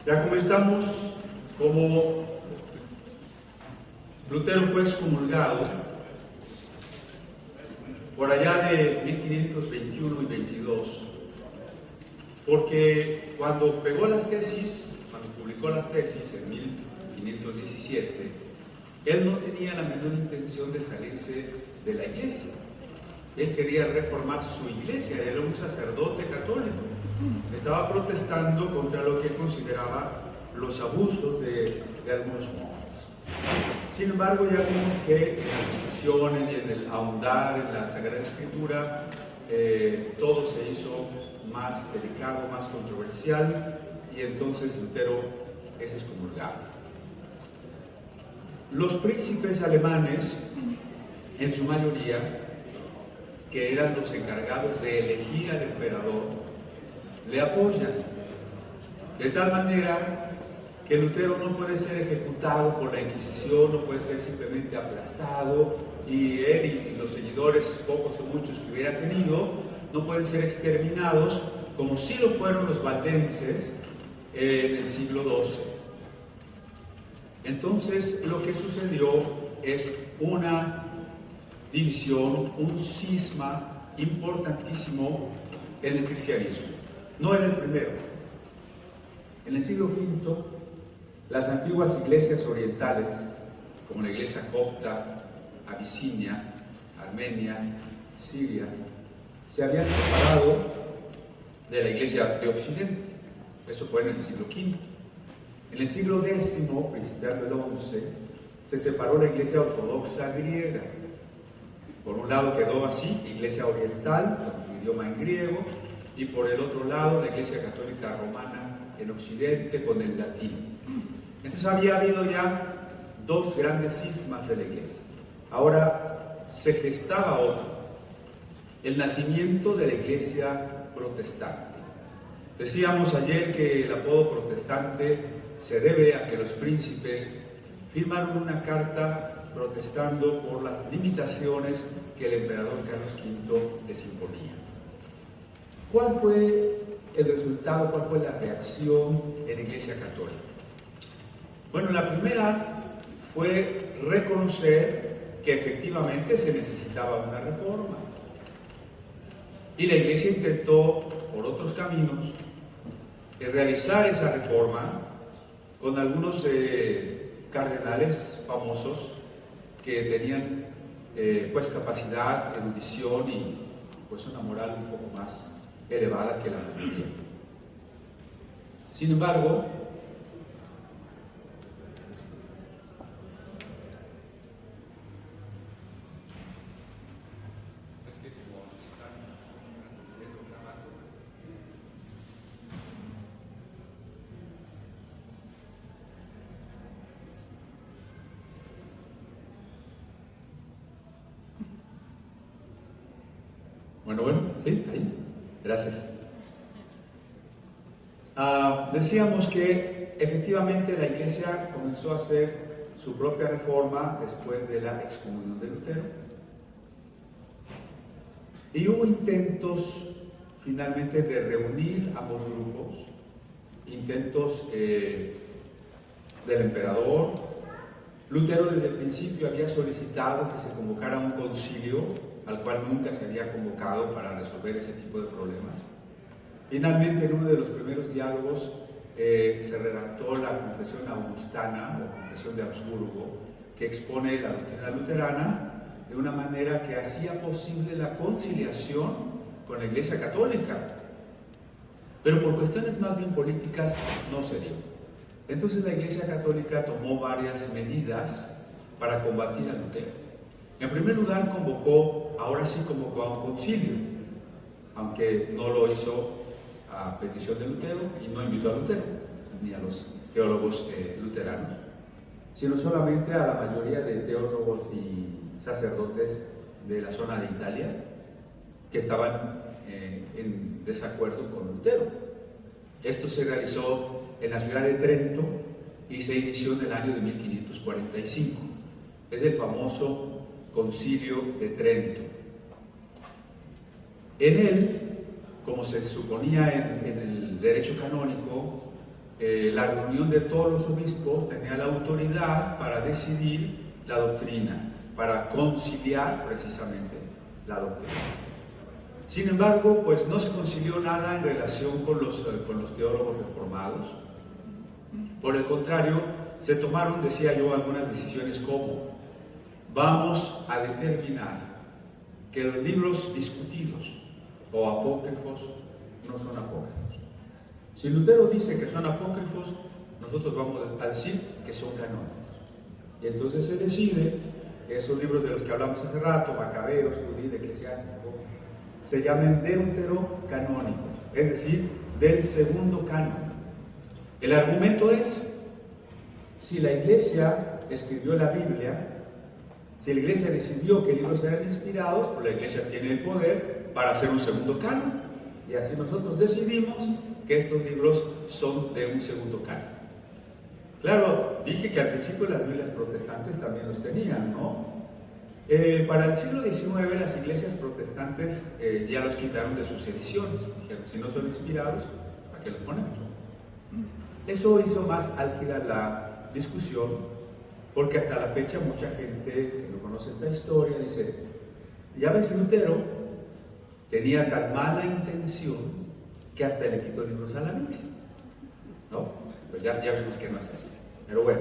Ya comentamos cómo Lutero fue excomulgado por allá de 1521 y 22, porque cuando publicó las tesis en 1517, él no tenía la menor intención de salirse de la iglesia. Él quería reformar su iglesia, él era un sacerdote católico. Estaba protestando contra lo que él consideraba los abusos de algunos monjes. Sin embargo, ya vimos que en las discusiones y en el ahondar en la Sagrada Escritura, todo se hizo más delicado, más controversial, y entonces Lutero es excomulgado. Los príncipes alemanes, en su mayoría, que eran los encargados de elegir al emperador, le apoyan, de tal manera que Lutero no puede ser ejecutado por la Inquisición, no puede ser simplemente aplastado, y él y los seguidores, pocos o muchos que hubiera tenido, no pueden ser exterminados, como sí lo fueron los valdenses en el siglo XII. Entonces, lo que sucedió es una división, un cisma importantísimo en el cristianismo. No era el primero. En el siglo V, las antiguas iglesias orientales, como la iglesia copta, Abisinia, Armenia, Siria, se habían separado de la iglesia de Occidente. Eso fue en el siglo V. En el siglo X, principiando el XI, se separó la iglesia ortodoxa griega. Por un lado quedó así, iglesia oriental, con su idioma en griego, y por el otro lado la iglesia católica romana en Occidente con el latín. Entonces había habido ya dos grandes cismas de la iglesia. Ahora se gestaba otro, el nacimiento de la iglesia protestante. Decíamos ayer que el apodo protestante se debe a que los príncipes firmaron una carta protestando por las limitaciones que el emperador Carlos V les imponía. ¿Cuál fue el resultado? ¿Cuál fue la reacción en la Iglesia Católica? Bueno, la primera fue reconocer que efectivamente se necesitaba una reforma. Y la Iglesia intentó, por otros caminos, realizar esa reforma con algunos cardenales famosos que tenían pues capacidad, erudición y pues una moral un poco más elevada que la mayoría. Sin embargo, bueno, sí, ahí, gracias. Decíamos que efectivamente la Iglesia comenzó a hacer su propia reforma después de la excomunión de Lutero. Y hubo intentos finalmente de reunir ambos grupos, intentos del emperador. Lutero desde el principio había solicitado que se convocara un concilio al cual nunca se había convocado para resolver ese tipo de problemas. Finalmente, en uno de los primeros diálogos se redactó la Confesión Augustana o Confesión de Augsburgo, que expone la doctrina luterana de una manera que hacía posible la conciliación con la Iglesia Católica. Pero por cuestiones más bien políticas no se dio. Entonces la Iglesia Católica tomó varias medidas para combatir a Lutero. En primer lugar, ahora sí convocó a un concilio, aunque no lo hizo a petición de Lutero y no invitó a Lutero, ni a los teólogos luteranos, sino solamente a la mayoría de teólogos y sacerdotes de la zona de Italia que estaban en desacuerdo con Lutero. Esto se realizó en la ciudad de Trento y se inició en el año de 1545. Es el famoso Concilio de Trento. En él, como se suponía en el derecho canónico, la reunión de todos los obispos tenía la autoridad para decidir la doctrina, para conciliar precisamente la doctrina. Sin embargo, pues no se concilió nada en relación con los teólogos reformados. Por el contrario, se tomaron, decía yo, algunas decisiones como: vamos a determinar que los libros discutidos o apócrifos no son apócrifos. Si Lutero dice que son apócrifos, nosotros vamos a decir que son canónicos. Y entonces se decide que esos libros de los que hablamos hace rato, Macabeos, Judith, Eclesiástico, se llamen deuterocanónicos, es decir, del segundo canon. El argumento es: si la Iglesia escribió la Biblia, si la Iglesia decidió que libros eran inspirados, pues la Iglesia tiene el poder para hacer un segundo canon. Y así nosotros decidimos que estos libros son de un segundo canon. Claro, dije que al principio las Biblias protestantes también los tenían, ¿no? Para el siglo XIX las iglesias protestantes ya los quitaron de sus ediciones. Dijeron: si no son inspirados, ¿para qué los ponemos? Eso hizo más álgida la discusión, porque hasta la fecha mucha gente que no conoce esta historia dice: ya ves, Lutero tenía tan mala intención que hasta le quitó libros a la Biblia, ¿no? Pues ya vimos que no es así. Pero bueno,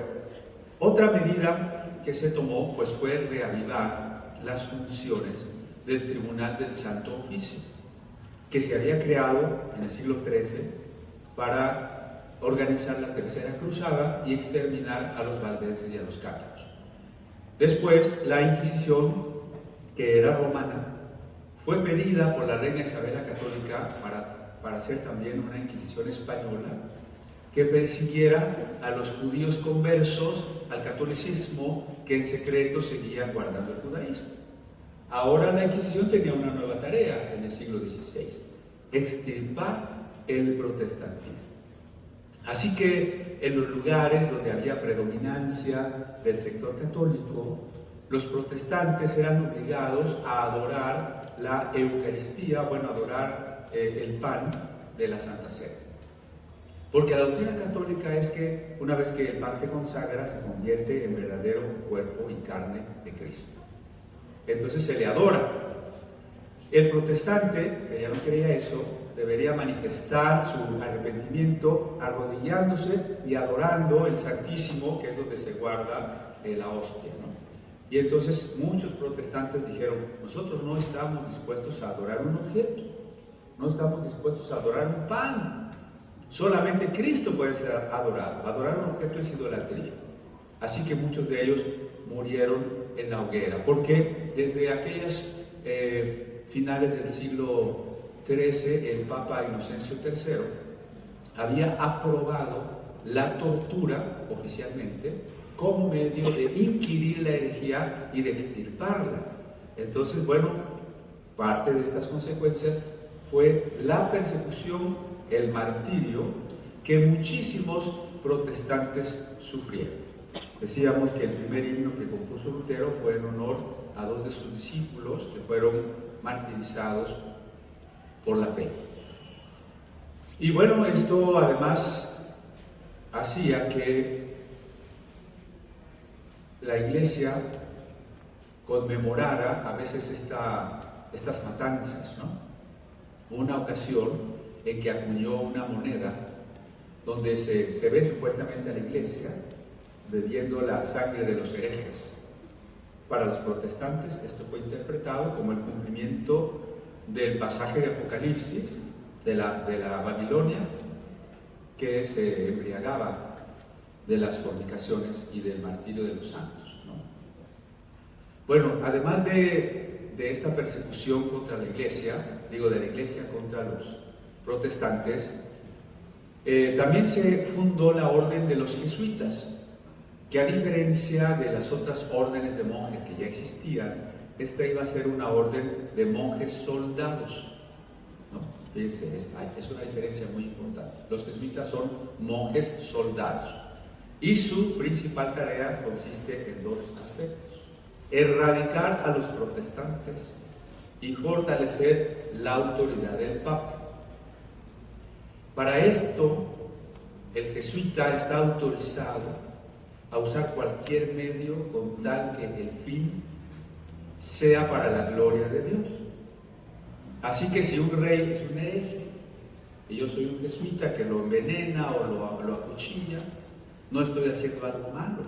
otra medida que se tomó pues fue reavivar las funciones del Tribunal del Santo Oficio, que se había creado en el siglo XIII para organizar la Tercera Cruzada y exterminar a los valdenses y a los cátaros. Después, la Inquisición, que era romana, fue pedida por la reina Isabel la Católica para hacer también una Inquisición española que persiguiera a los judíos conversos al catolicismo que en secreto seguían guardando el judaísmo. Ahora la Inquisición tenía una nueva tarea en el siglo XVI: extirpar el protestantismo. Así que en los lugares donde había predominancia del sector católico, los protestantes eran obligados a adorar la Eucaristía, adorar el pan de la Santa Cena. Porque la doctrina católica es que una vez que el pan se consagra, se convierte en verdadero cuerpo y carne de Cristo. Entonces se le adora. El protestante, que ya no quería eso, debería manifestar su arrepentimiento arrodillándose y adorando el Santísimo, que es donde se guarda la hostia, ¿no? Y entonces muchos protestantes dijeron: nosotros no estamos dispuestos a adorar un objeto, no estamos dispuestos a adorar un pan. Solamente Cristo puede ser adorado. Adorar un objeto es idolatría. Así que muchos de ellos murieron en la hoguera, porque desde aquellas finales del siglo XIII, el Papa Inocencio III había aprobado la tortura oficialmente como medio de inquirir la herejía y de extirparla. Entonces, parte de estas consecuencias fue la persecución, el martirio que muchísimos protestantes sufrieron. Decíamos que el primer himno que compuso Lutero fue en honor a dos de sus discípulos que fueron martirizados por la fe. Y esto además hacía que la Iglesia conmemorara a veces estas matanzas, ¿no? Una ocasión en que acuñó una moneda donde se ve supuestamente a la Iglesia bebiendo la sangre de los herejes. Para los protestantes esto fue interpretado como el cumplimiento del pasaje de Apocalipsis de la Babilonia, que se embriagaba de las fornicaciones y del martirio de los santos, ¿no? Además de esta persecución contra la Iglesia, de la Iglesia contra los protestantes, también se fundó la orden de los jesuitas, que a diferencia de las otras órdenes de monjes que ya existían, esta iba a ser una orden de monjes soldados, ¿no? Fíjense, es una diferencia muy importante. Los jesuitas son monjes soldados y su principal tarea consiste en dos aspectos: erradicar a los protestantes y fortalecer la autoridad del Papa. Para esto, el jesuita está autorizado a usar cualquier medio con tal que el fin sea para la gloria de Dios. Así que si un rey es un hereje y yo soy un jesuita que lo envenena o lo acuchilla, no estoy haciendo algo malo,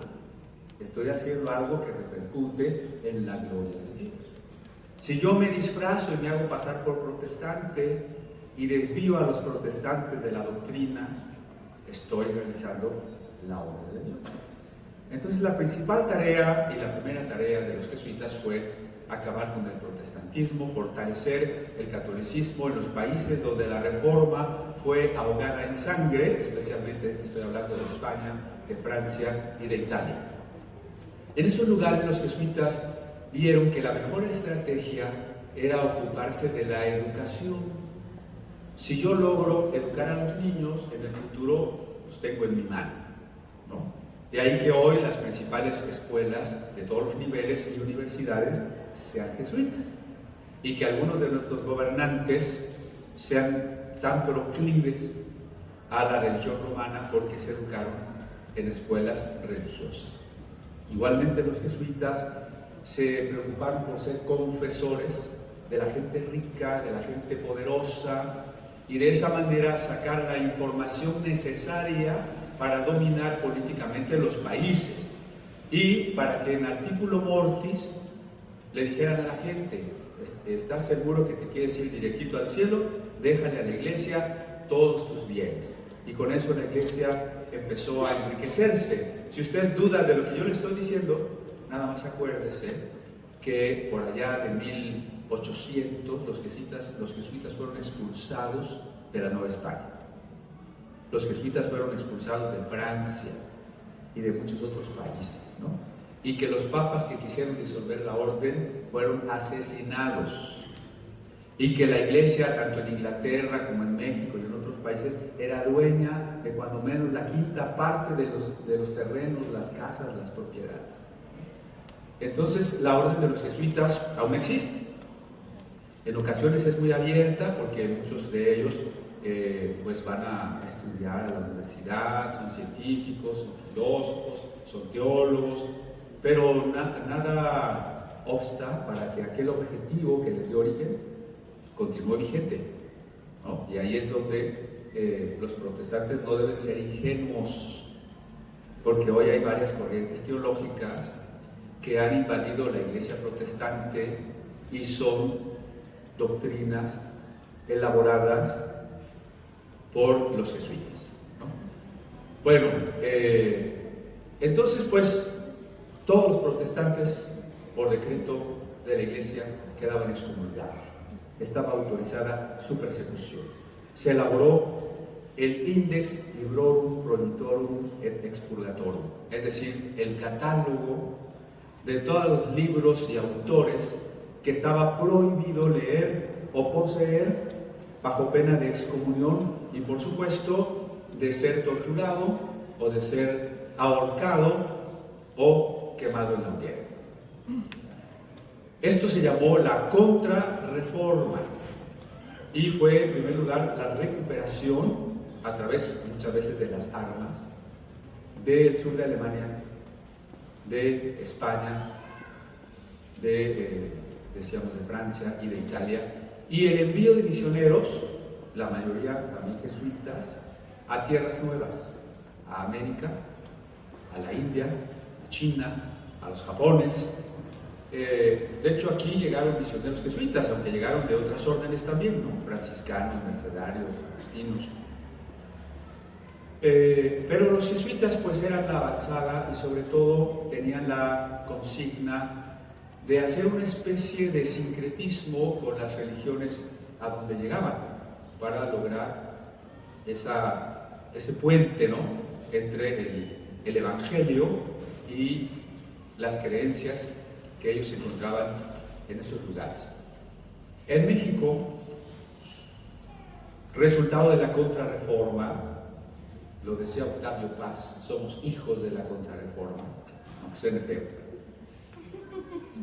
estoy haciendo algo que repercute en la gloria de Dios. Si yo me disfrazo y me hago pasar por protestante y desvío a los protestantes de la doctrina, estoy realizando la obra de Dios. Entonces la principal tarea y la primera tarea de los jesuitas fue acabar con el protestantismo, fortalecer el catolicismo en los países donde la reforma fue ahogada en sangre, especialmente estoy hablando de España, de Francia y de Italia. En esos lugares los jesuitas vieron que la mejor estrategia era ocuparse de la educación. Si yo logro educar a los niños, en el futuro los tengo en mi mano, ¿no? De ahí que hoy las principales escuelas de todos los niveles y universidades sean jesuitas y que algunos de nuestros gobernantes sean tan proclives a la religión romana porque se educaron en escuelas religiosas. Igualmente los jesuitas se preocuparon por ser confesores de la gente rica, de la gente poderosa, y de esa manera sacar la información necesaria para dominar políticamente los países y para que en artículo mortis le dijeran a la gente: ¿estás seguro que te quieres ir directito al cielo? Déjale a la iglesia todos tus bienes. Y con eso la iglesia empezó a enriquecerse. Si usted duda de lo que yo le estoy diciendo, nada más acuérdese que por allá de 1800 los jesuitas fueron expulsados de la Nueva España. Los jesuitas fueron expulsados de Francia y de muchos otros países, ¿no? Y que los papas que quisieron disolver la orden fueron asesinados. Y que la iglesia, tanto en Inglaterra como en México y en otros países, era dueña de cuando menos la quinta parte de los terrenos, las casas, las propiedades. Entonces la orden de los jesuitas aún existe. En ocasiones es muy abierta porque muchos de ellos pues van a estudiar a la universidad, son científicos, son filósofos, son teólogos, pero nada obsta para que aquel objetivo que les dio origen continúe vigente, ¿no? Y ahí es donde los protestantes no deben ser ingenuos, porque hoy hay varias corrientes teológicas que han invadido la iglesia protestante y son doctrinas elaboradas por los jesuitas, ¿no? Bueno, entonces pues todos los protestantes por decreto de la iglesia quedaban excomulgados, estaba autorizada su persecución. Se elaboró el Index Librorum Prohibitorum et Expurgatorum, es decir, el catálogo de todos los libros y autores que estaba prohibido leer o poseer bajo pena de excomunión y, por supuesto, de ser torturado o de ser ahorcado o quemado en la hoguera. Esto se llamó la Contrarreforma y fue, en primer lugar, la recuperación a través, muchas veces, de las armas del sur de Alemania, de España, decíamos, de Francia y de Italia, y el envío de misioneros, la mayoría también jesuitas, a tierras nuevas, a América, a la India, a China, a los Japones. De hecho, aquí llegaron misioneros jesuitas, aunque llegaron de otras órdenes también, ¿no? Franciscanos, mercedarios, agustinos. Pero los jesuitas pues eran la avanzada y sobre todo tenían la consigna de hacer una especie de sincretismo con las religiones a donde llegaban para lograr ese puente, ¿no?, entre el Evangelio y las creencias que ellos encontraban en esos lugares. En México, resultado de la Contrarreforma, lo decía Octavio Paz, somos hijos de la Contrarreforma, aunque suene feo.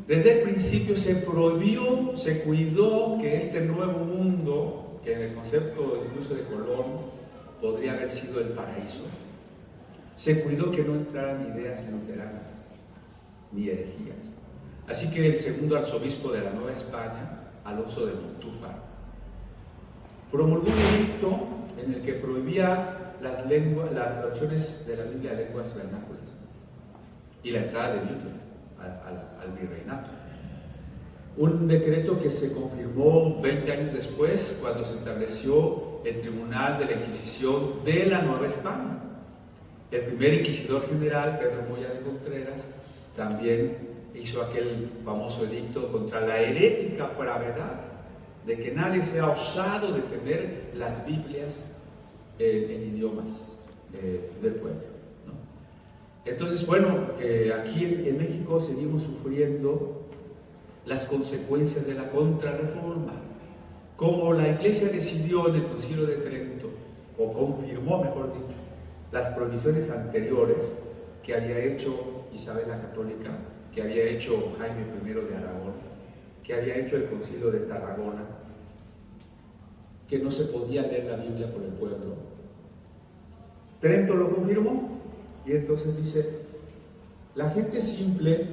Desde el principio se prohibió, se cuidó que este nuevo mundo, que en el concepto incluso de Colón podría haber sido el paraíso, se cuidó que no entraran ideas luteranas ni herejías. Así que el segundo arzobispo de la Nueva España, Alonso de Montúfar, promulgó un edicto en el que prohibía las traducciones de la Biblia a lenguas vernáculas y la entrada de Biblias al virreinato. Un decreto que se confirmó 20 años después, cuando se estableció el Tribunal de la Inquisición de la Nueva España. El primer inquisidor general, Pedro Moya de Contreras, también hizo aquel famoso edicto contra la herética pravedad, de que nadie sea osado de tener las Biblias en idiomas del pueblo, ¿no? Entonces, bueno, aquí en México seguimos sufriendo las consecuencias de la contrarreforma. Como la Iglesia decidió en el Concilio de Trento, o confirmó, mejor dicho, las prohibiciones anteriores que había hecho Isabel la Católica, que había hecho Jaime I de Aragón, que había hecho el Concilio de Tarragona, que no se podía leer la Biblia por el pueblo. Trento lo confirmó y entonces dice: la gente simple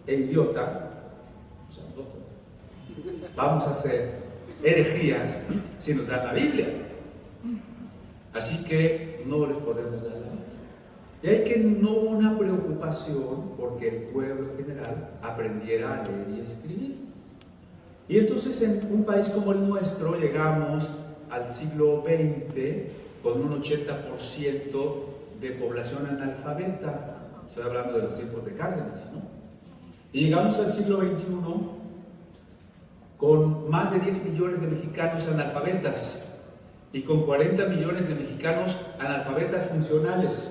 e idiota, vamos a hacer herejías si nos dan la Biblia, así que no les podemos dar la Biblia. Y hay que no hubo una preocupación porque el pueblo en general aprendiera a leer y escribir. Y entonces en un país como el nuestro llegamos al siglo XX con un 80% de población analfabeta. Estoy hablando de los tiempos de Cárdenas, ¿no? Y llegamos al siglo XXI con más de 10 millones de mexicanos analfabetas y con 40 millones de mexicanos analfabetas funcionales.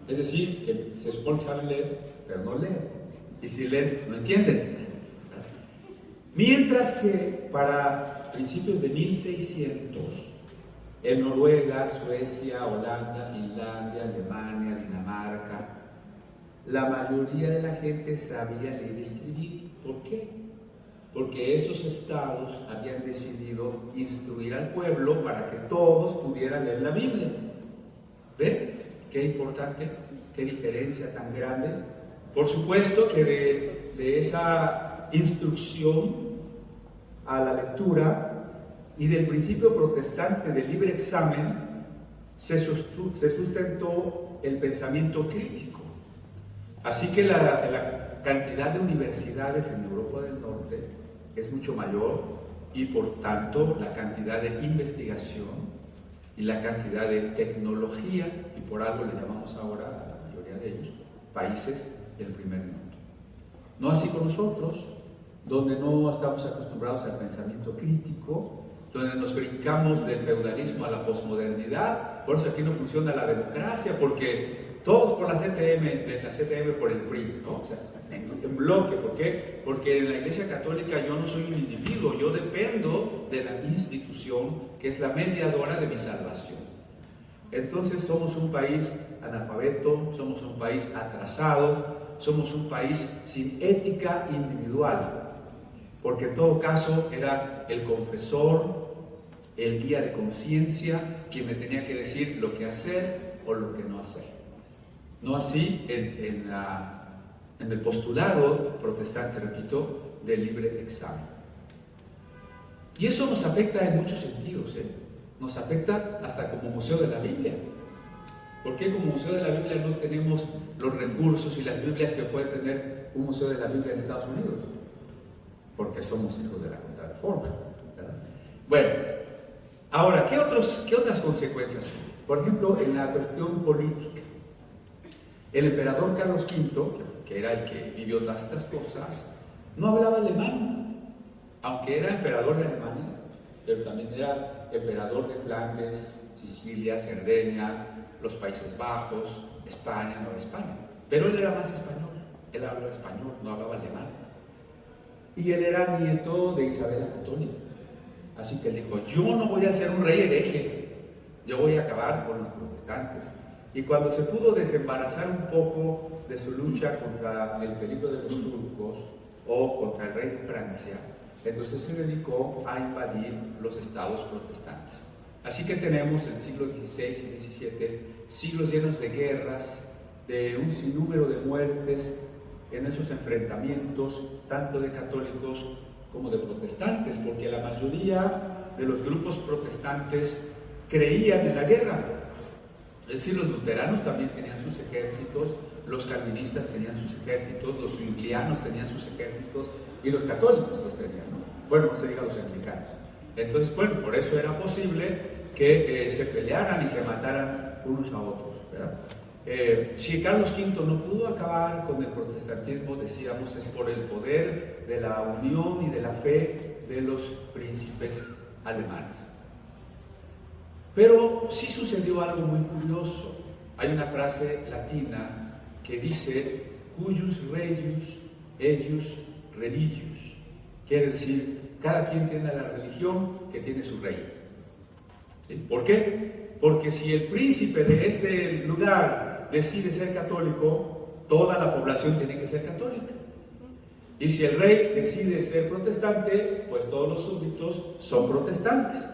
Es decir, que se supone que saben leer, pero no leen. Y si leen, no entienden. Mientras que para principios de 1600, en Noruega, Suecia, Holanda, Finlandia, Alemania, Dinamarca, la mayoría de la gente sabía leer y escribir. ¿Por qué? Porque esos estados habían decidido instruir al pueblo para que todos pudieran leer la Biblia. ¿Ven? Qué importante, qué diferencia tan grande. Por supuesto que de esa instrucción a la lectura y del principio protestante del libre examen se sustentó el pensamiento crítico. Así que la cantidad de universidades en Europa del Norte es mucho mayor y por tanto la cantidad de investigación y la cantidad de tecnología, y por algo le llamamos ahora a la mayoría de ellos países del primer mundo. No así con nosotros, donde no estamos acostumbrados al pensamiento crítico, donde nos brincamos del feudalismo a la posmodernidad. Por eso aquí no funciona la democracia, porque todos por la CTM por el PRI, ¿no? O sea, en bloque. ¿Por qué? Porque en la Iglesia Católica yo no soy un individuo, yo dependo de la institución que es la mediadora de mi salvación. Entonces somos un país analfabeto, somos un país atrasado, somos un país sin ética individual, porque en todo caso era el confesor, el guía de conciencia, quien me tenía que decir lo que hacer o lo que no hacer. No así en el postulado protestante, repito, del libre examen. Y eso nos afecta en muchos sentidos, Nos afecta hasta como Museo de la Biblia. ¿Por qué como Museo de la Biblia no tenemos los recursos y las Biblias que puede tener un Museo de la Biblia en Estados Unidos? Porque somos hijos de la contrarreforma, ¿verdad? Bueno, ahora, ¿qué otras consecuencias? Por ejemplo, en la cuestión política. El emperador Carlos V, que era el que vivió todas estas cosas, no hablaba alemán, aunque era emperador de Alemania, pero también era emperador de Flandes, Sicilia, Cerdeña, los Países Bajos, España, Nueva España. Pero él era más español, él hablaba español, no hablaba alemán. Y él era nieto de Isabel la Católica. Así que él dijo: yo no voy a ser un rey hereje, yo voy a acabar con los protestantes. Y cuando se pudo desembarazar un poco de su lucha contra el peligro de los turcos o contra el rey de Francia, entonces se dedicó a invadir los estados protestantes. Así que tenemos el siglo XVI y XVII, siglos llenos de guerras, de un sinnúmero de muertes en esos enfrentamientos, tanto de católicos como de protestantes, porque la mayoría de los grupos protestantes creían en la guerra. Es decir, los luteranos también tenían sus ejércitos, los calvinistas tenían sus ejércitos, los zwinglianos tenían sus ejércitos y los católicos los tenían, ¿no? Bueno, se diga los anglicanos. Entonces, bueno, por eso era posible que se pelearan y se mataran unos a otros, ¿verdad? Si Carlos V no pudo acabar con el protestantismo, decíamos, es por el poder de la unión y de la fe de los príncipes alemanes. Pero sí sucedió algo muy curioso. Hay una frase latina que dice cuius regius eius religius. Quiere decir, cada quien tiene la religión que tiene su rey. ¿Sí? ¿Por qué? Porque si el príncipe de este lugar decide ser católico, toda la población tiene que ser católica. Y si el rey decide ser protestante, pues todos los súbditos son protestantes.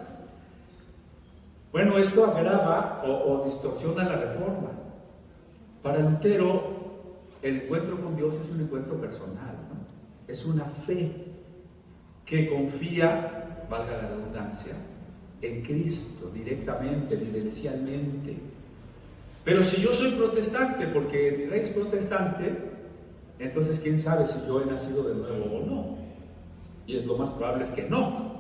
Bueno, esto agrava o distorsiona la reforma. Para Lutero, el encuentro con Dios es un encuentro personal, ¿no? Es una fe que confía, valga la redundancia, en Cristo directamente, vivencialmente. Pero si yo soy protestante, porque mi rey es protestante, entonces quién sabe si yo he nacido de nuevo o no. Y es lo más probable es que no.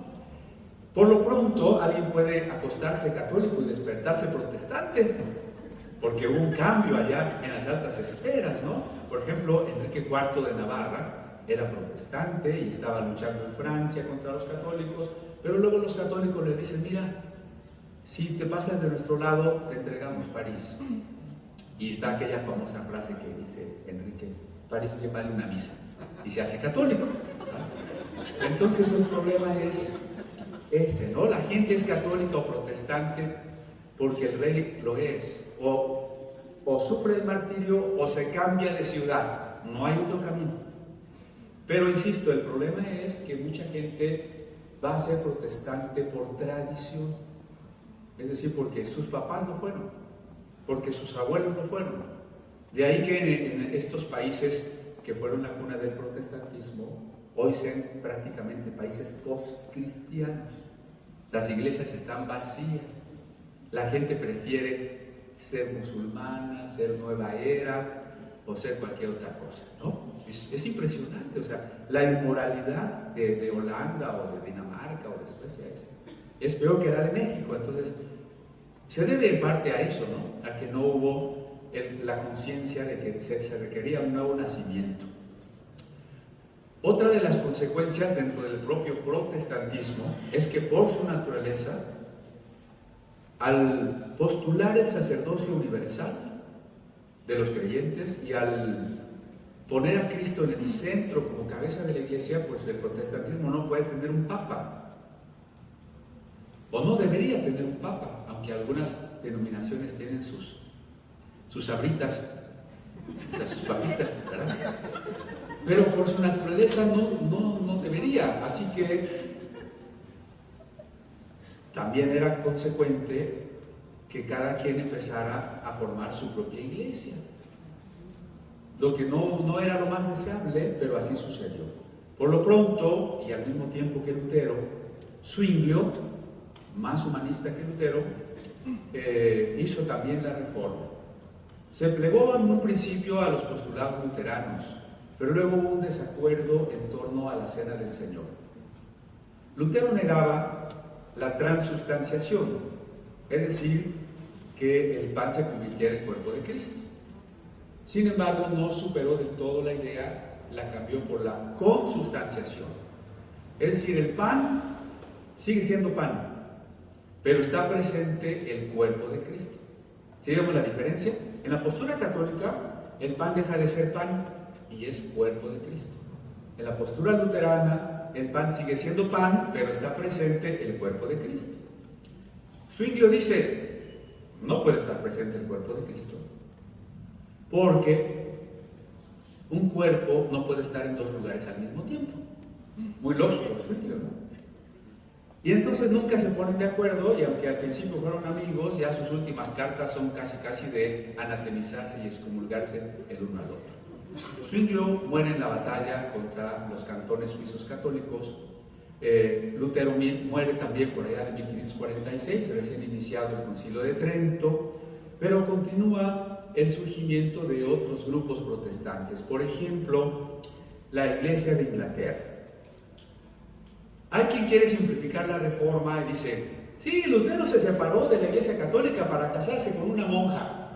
Por lo pronto, alguien puede acostarse católico y despertarse protestante, porque hubo un cambio allá en las altas esferas, ¿no? Por ejemplo, Enrique IV de Navarra era protestante y estaba luchando en Francia contra los católicos, pero luego los católicos le dicen, mira, si te pasas de nuestro lado, te entregamos París. Y está aquella famosa frase que dice Enrique, París bien vale una misa, y se hace católico, ¿no? Entonces el problema es ese, ¿no? La gente es católica o protestante porque el rey lo es, o sufre el martirio o se cambia de ciudad, no hay otro camino. Pero insisto, el problema es que mucha gente va a ser protestante por tradición, es decir, porque sus papás no fueron, porque sus abuelos no fueron. De ahí que en estos países que fueron la cuna del protestantismo, hoy sean prácticamente países post-cristianos. Las iglesias están vacías, la gente prefiere ser musulmana, ser nueva era o ser cualquier otra cosa, ¿no? Es impresionante, o sea, la inmoralidad de Holanda o de Dinamarca o de Suecia es peor que la de México. Entonces, se debe en parte a eso, ¿no? A que no hubo la conciencia de que se requería un nuevo nacimiento. Otra de las consecuencias dentro del propio protestantismo es que por su naturaleza, al postular el sacerdocio universal de los creyentes y al poner a Cristo en el centro como cabeza de la iglesia, pues el protestantismo no puede tener un papa, o no debería tener un papa, aunque algunas denominaciones tienen sus sabritas, o sea, sus papitas, ¿verdad? Pero por su naturaleza no debería, así que también era consecuente que cada quien empezara a formar su propia iglesia, lo que no era lo más deseable, pero así sucedió. Por lo pronto, y al mismo tiempo que Lutero, Zwinglio, más humanista que Lutero, hizo también la reforma. Se plegó en un principio a los postulados luteranos, pero luego hubo un desacuerdo en torno a la cena del Señor. Lutero negaba la transubstanciación, es decir, que el pan se convirtiera en cuerpo de Cristo. Sin embargo, no superó del todo la idea, la cambió por la consubstanciación. Es decir, el pan sigue siendo pan, pero está presente el cuerpo de Cristo. ¿Sí vemos la diferencia? En la postura católica, el pan deja de ser pan y es cuerpo de Cristo. En la postura luterana, el pan sigue siendo pan, pero está presente el cuerpo de Cristo. Zwinglio dice, no puede estar presente el cuerpo de Cristo, porque un cuerpo no puede estar en dos lugares al mismo tiempo. Muy lógico, Zwinglio, ¿no? Y entonces nunca se ponen de acuerdo, y aunque al principio fueron amigos, ya sus últimas cartas son casi de anatemizarse y excomulgarse el uno al otro. Zwinglio muere en la batalla contra los cantones suizos católicos. Lutero muere también por allá de 1546, recién iniciado el Concilio de Trento, pero continúa el surgimiento de otros grupos protestantes. Por ejemplo, la Iglesia de Inglaterra. Hay quien quiere simplificar la reforma y dice, sí, Lutero se separó de la Iglesia Católica para casarse con una monja.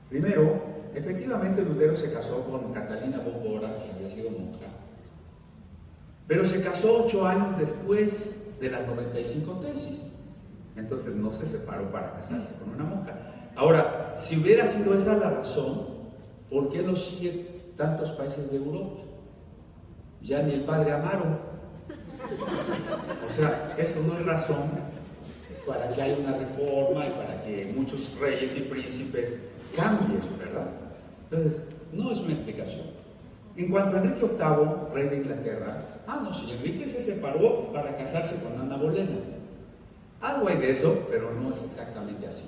Primero, efectivamente Lutero se casó con Catalina von Bora, que había sido monja, pero se casó 8 años después de las 95 tesis. Entonces no se separó para casarse con una monja. Ahora, si hubiera sido esa la razón, ¿por qué lo siguen tantos países de Europa? Ya ni el padre Amaro. O sea, eso no es razón para que haya una reforma y para que muchos reyes y príncipes cambien, ¿verdad? Entonces, no es una explicación. En cuanto a Enrique VIII, rey de Inglaterra, no, si Enrique se separó para casarse con Ana Bolena. Algo hay de eso, pero no es exactamente así.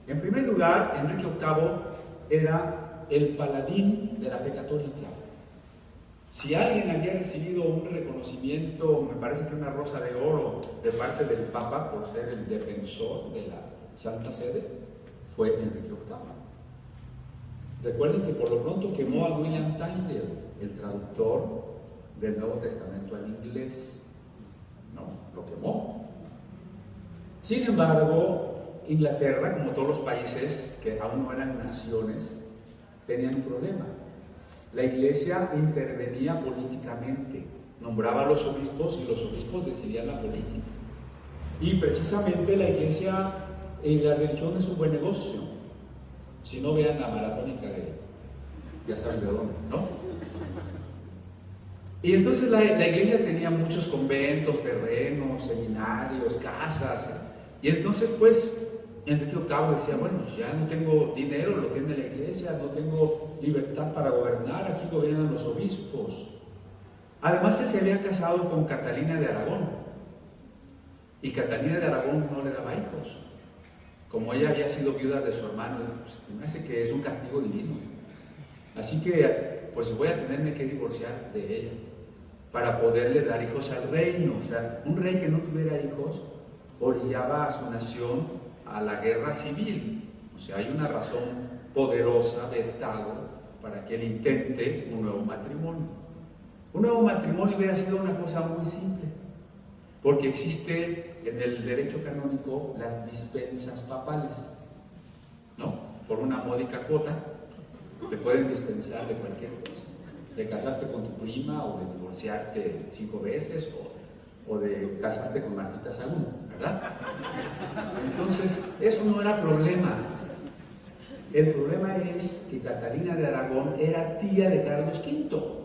En primer lugar, Enrique VIII era el paladín de la fe católica. Si alguien había recibido un reconocimiento, me parece que una rosa de oro de parte del Papa por ser el defensor de la Santa Sede, fue Enrique VIII. Recuerden que por lo pronto quemó a William Tyndale, el traductor del Nuevo Testamento al inglés. No, lo quemó. Sin embargo, Inglaterra, como todos los países que aún no eran naciones, tenían un problema. La Iglesia intervenía políticamente, nombraba a los obispos y los obispos decidían la política. Y precisamente la Iglesia y la religión es un buen negocio. Si no, vean la maratónica de, ya saben de dónde, ¿no? Y entonces la Iglesia tenía muchos conventos, terrenos, seminarios, casas. Y entonces pues Enrique VIII decía, bueno, ya no tengo dinero, lo tiene la Iglesia, no tengo libertad para gobernar, aquí gobiernan los obispos. Además, él se había casado con Catalina de Aragón, y Catalina de Aragón no le daba hijos. Como ella había sido viuda de su hermano, pues, me hace que es un castigo divino. Así que, pues voy a tenerme que divorciar de ella para poderle dar hijos al reino. O sea, un rey que no tuviera hijos orillaba a su nación a la guerra civil. O sea, hay una razón poderosa de Estado para que él intente un nuevo matrimonio. Un nuevo matrimonio hubiera sido una cosa muy simple, porque existe en el derecho canónico las dispensas papales, ¿no? Por una módica cuota te pueden dispensar de cualquier cosa, de casarte con tu prima o de divorciarte 5 veces o de casarte con Martita Sagún, ¿verdad? Entonces, eso no era problema. El problema es que Catalina de Aragón era tía de Carlos V.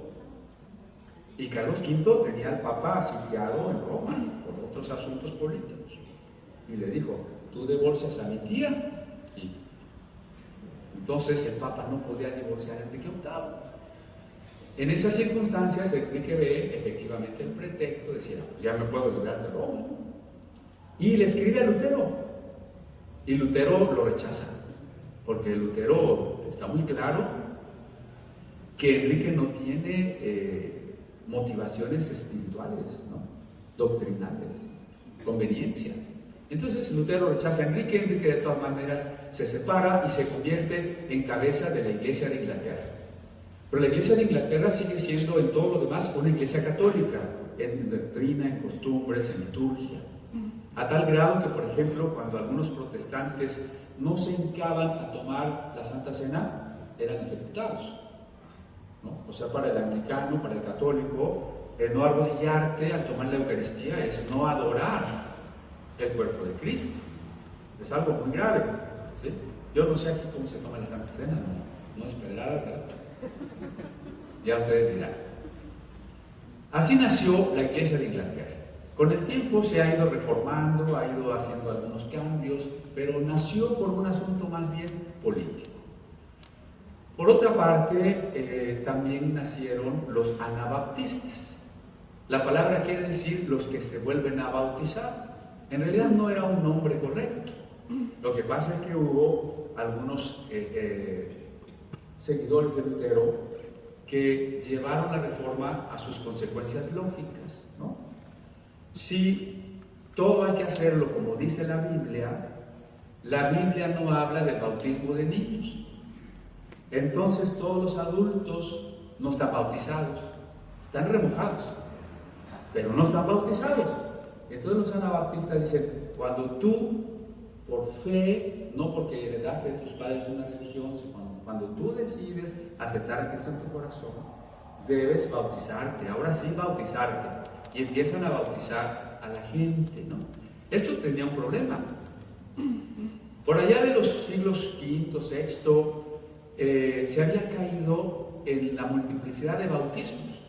Y Carlos V tenía al Papa sitiado en Roma por otros asuntos políticos. Y le dijo, tú divorcias a mi tía. Y entonces el Papa no podía divorciar a Enrique VIII. En esas circunstancias, Enrique ve efectivamente el pretexto, decía, pues ya me puedo librar de Roma. Y le escribe a Lutero. Y Lutero lo rechaza, porque Lutero está muy claro que Enrique no tiene motivaciones espirituales, ¿no? Doctrinales, conveniencia. Entonces Lutero rechaza a Enrique de todas maneras se separa y se convierte en cabeza de la Iglesia de Inglaterra. Pero la Iglesia de Inglaterra sigue siendo en todo lo demás una Iglesia católica, en doctrina, en costumbres, en liturgia. A tal grado que, por ejemplo, cuando algunos protestantes no se hincaban a tomar la Santa Cena, eran ejecutados, ¿no? O sea, para el anglicano, para el católico, el no arrodillarte al tomar la Eucaristía es no adorar el cuerpo de Cristo. Es algo muy grave, ¿sí? Yo no sé aquí cómo se toma la Santa Cena, no es pedrada, ¿verdad? Ya ustedes dirán. Así nació la Iglesia de Inglaterra. Con el tiempo se ha ido reformando, ha ido haciendo algunos cambios, pero nació por un asunto más bien político. Por otra parte, también nacieron los anabaptistas. La palabra quiere decir los que se vuelven a bautizar. En realidad no era un nombre correcto. Lo que pasa es que hubo algunos seguidores de Lutero que llevaron la reforma a sus consecuencias lógicas, ¿no? Si todo hay que hacerlo como dice la Biblia no habla del bautismo de niños. Entonces todos los adultos no están bautizados, están remojados, pero no están bautizados. Entonces los anabaptistas dicen, cuando tú, por fe, no porque heredaste de tus padres una religión, sino cuando tú decides aceptar a Cristo en tu corazón, debes bautizarte, ahora sí bautizarte. Y empiezan a bautizar a la gente, ¿no? Esto tenía un problema. Por allá de los siglos V, VI, se había caído en la multiplicidad de bautismos.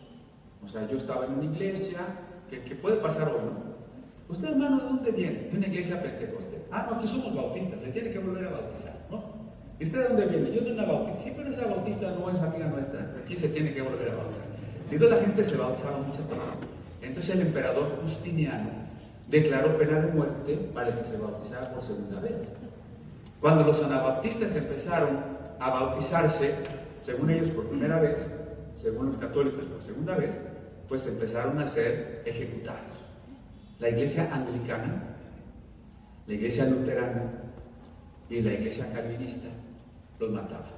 O sea, yo estaba en una iglesia, que puede pasar hoy, ¿no? ¿Usted, hermano, de dónde viene? De una iglesia pentecostés. Ah, no, aquí somos bautistas, se tiene que volver a bautizar, ¿no? ¿Y usted de dónde viene? Yo de una bautista. Sí, pero esa bautista no es amiga nuestra, aquí se tiene que volver a bautizar. Y entonces la gente se bautizaba mucho tiempo. Entonces el emperador Justiniano declaró pena de muerte para el que se bautizara por segunda vez. Cuando los anabaptistas empezaron a bautizarse, según ellos por primera vez, según los católicos por segunda vez, pues empezaron a ser ejecutados. La iglesia anglicana, la iglesia luterana y la iglesia calvinista los mataba,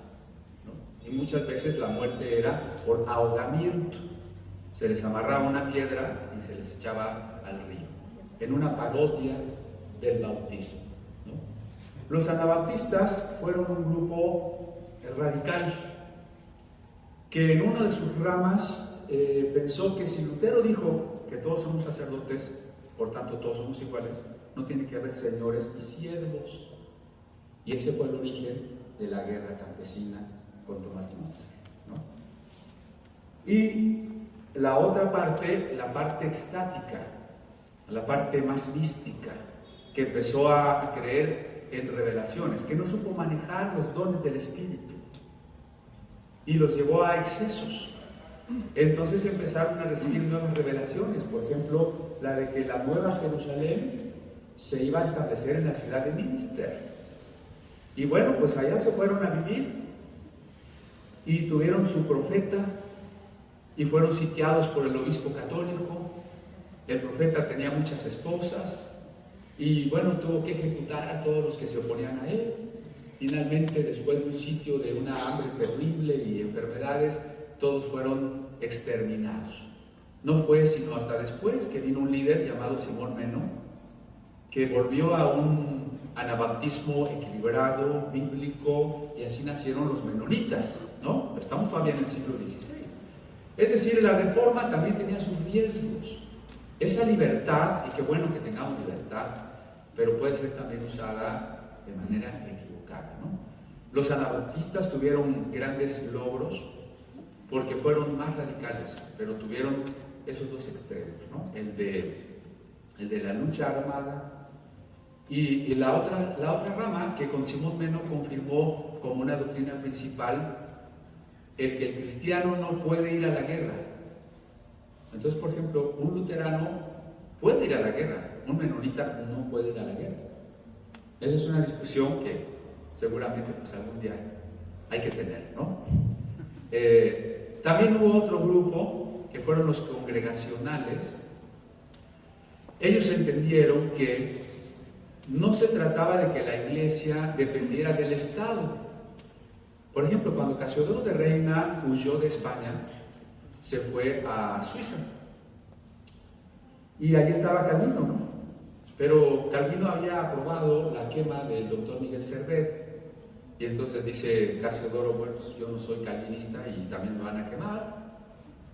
¿no? Y muchas veces la muerte era por ahogamiento. Se les amarraba una piedra y se les echaba al río, en una parodia del bautismo, ¿no? Los anabaptistas fueron un grupo radical que en una de sus ramas pensó que si Lutero dijo que todos somos sacerdotes, por tanto todos somos iguales, no tiene que haber señores y siervos. Y ese fue el origen de la guerra campesina con Tomás Manso, ¿no? Y la otra parte, la parte extática, la parte más mística, que empezó a creer en revelaciones, que no supo manejar los dones del Espíritu y los llevó a excesos. Entonces empezaron a recibir nuevas revelaciones, por ejemplo, la de que la nueva Jerusalén se iba a establecer en la ciudad de Münster. Y bueno, pues allá se fueron a vivir y tuvieron su profeta y fueron sitiados por el obispo católico. El profeta tenía muchas esposas y bueno, tuvo que ejecutar a todos los que se oponían a él. Finalmente, después de un sitio de una hambre terrible y enfermedades, todos fueron exterminados. No fue sino hasta después que vino un líder llamado Simón Meno, que volvió a un anabaptismo equilibrado, bíblico, y así nacieron los menonitas, ¿no? Estamos todavía en el siglo XVI. Es decir, la reforma también tenía sus riesgos. Esa libertad, y qué bueno que tengamos libertad, pero puede ser también usada de manera equivocada, ¿no? Los anabaptistas tuvieron grandes logros porque fueron más radicales, pero tuvieron esos dos extremos, ¿no? El de la lucha armada y la otra rama que con Simón Meno confirmó como una doctrina principal el que el cristiano no puede ir a la guerra. Entonces, por ejemplo, un luterano puede ir a la guerra, un menonita no puede ir a la guerra. Esa es una discusión que seguramente pues algún día hay que tener, ¿no? También hubo otro grupo que fueron los congregacionales. Ellos entendieron que no se trataba de que la iglesia dependiera del Estado. Por ejemplo, cuando Casiodoro de Reina huyó de España, se fue a Suiza. Y allí estaba Calvino, ¿no? Pero Calvino había aprobado la quema del doctor Miguel Servet. Y entonces dice Casiodoro, bueno, pues yo no soy calvinista y también me van a quemar.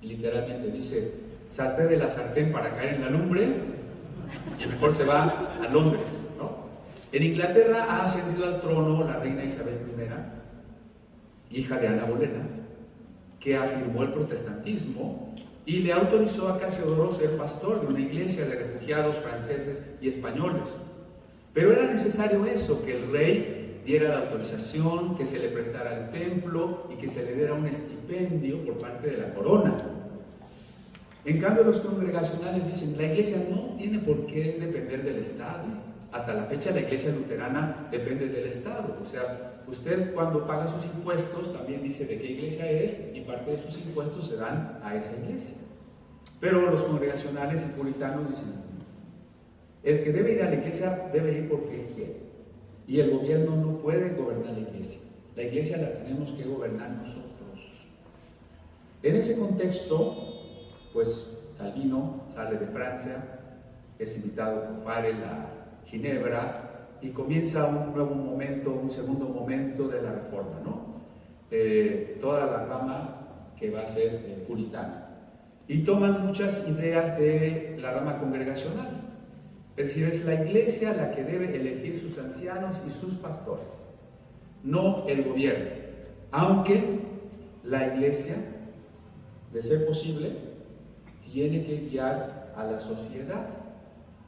Y literalmente dice, salté de la sartén para caer en la lumbre y mejor se va a Londres, ¿no? En Inglaterra ha ascendido al trono la reina Isabel I, hija de Ana Bolena, que afirmó el protestantismo y le autorizó a Casiodoro ser pastor de una iglesia de refugiados franceses y españoles. Pero era necesario eso, que el rey diera la autorización, que se le prestara el templo y que se le diera un estipendio por parte de la corona. En cambio, los congregacionales dicen, la iglesia no tiene por qué depender del Estado. Hasta la fecha la iglesia luterana depende del Estado. O sea, usted cuando paga sus impuestos también dice de qué iglesia es y parte de sus impuestos se dan a esa iglesia. Pero los congregacionales y puritanos dicen, el que debe ir a la iglesia debe ir porque él quiere. Y el gobierno no puede gobernar la iglesia. La iglesia la tenemos que gobernar nosotros. En ese contexto, pues Calvino sale de Francia, es invitado por Farel a Ginebra y comienza un nuevo momento, un segundo momento de la reforma, ¿no? Toda la rama que va a ser puritana. Y toman muchas ideas de la rama congregacional. Es decir, es la iglesia la que debe elegir sus ancianos y sus pastores, no el gobierno. Aunque la iglesia, de ser posible, tiene que guiar a la sociedad.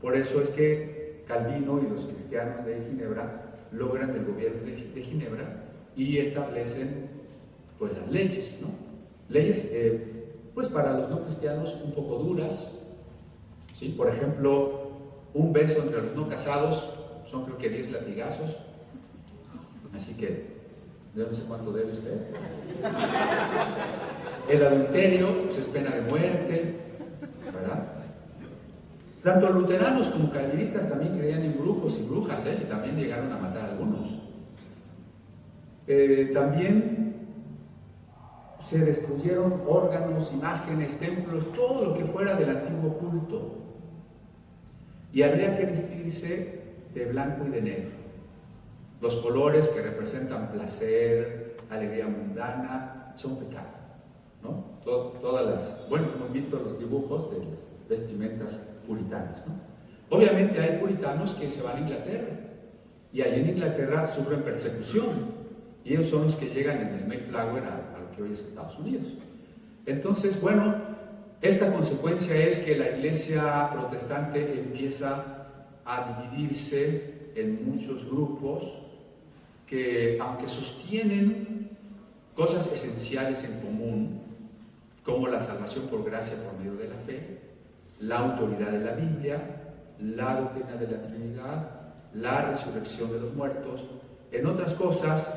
Por eso es que Calvino y los cristianos de Ginebra logran el gobierno de Ginebra y establecen pues las leyes, ¿no? Leyes pues para los no cristianos un poco duras, ¿sí? Por ejemplo, un beso entre los no casados son creo que 10 latigazos, así que yo no sé cuánto debe usted. El adulterio pues, es pena de muerte, ¿verdad? Tanto luteranos como calvinistas también creían en brujos y brujas, y también llegaron a matar a algunos. También se destruyeron órganos, imágenes, templos, todo lo que fuera del antiguo culto. Y habría que vestirse de blanco y de negro. Los colores que representan placer, alegría mundana, son pecado, ¿no? Todas las, bueno, hemos visto los dibujos de las vestimentas puritanas, ¿no? Obviamente hay puritanos que se van a Inglaterra y allí en Inglaterra sufren persecución y ellos son los que llegan en el Mayflower a lo que hoy es Estados Unidos. Entonces, bueno, esta consecuencia es que la iglesia protestante empieza a dividirse en muchos grupos que, aunque sostienen cosas esenciales en común, como la salvación por gracia por medio de la fe, la autoridad de la Biblia, la doctrina de la Trinidad, la resurrección de los muertos, en otras cosas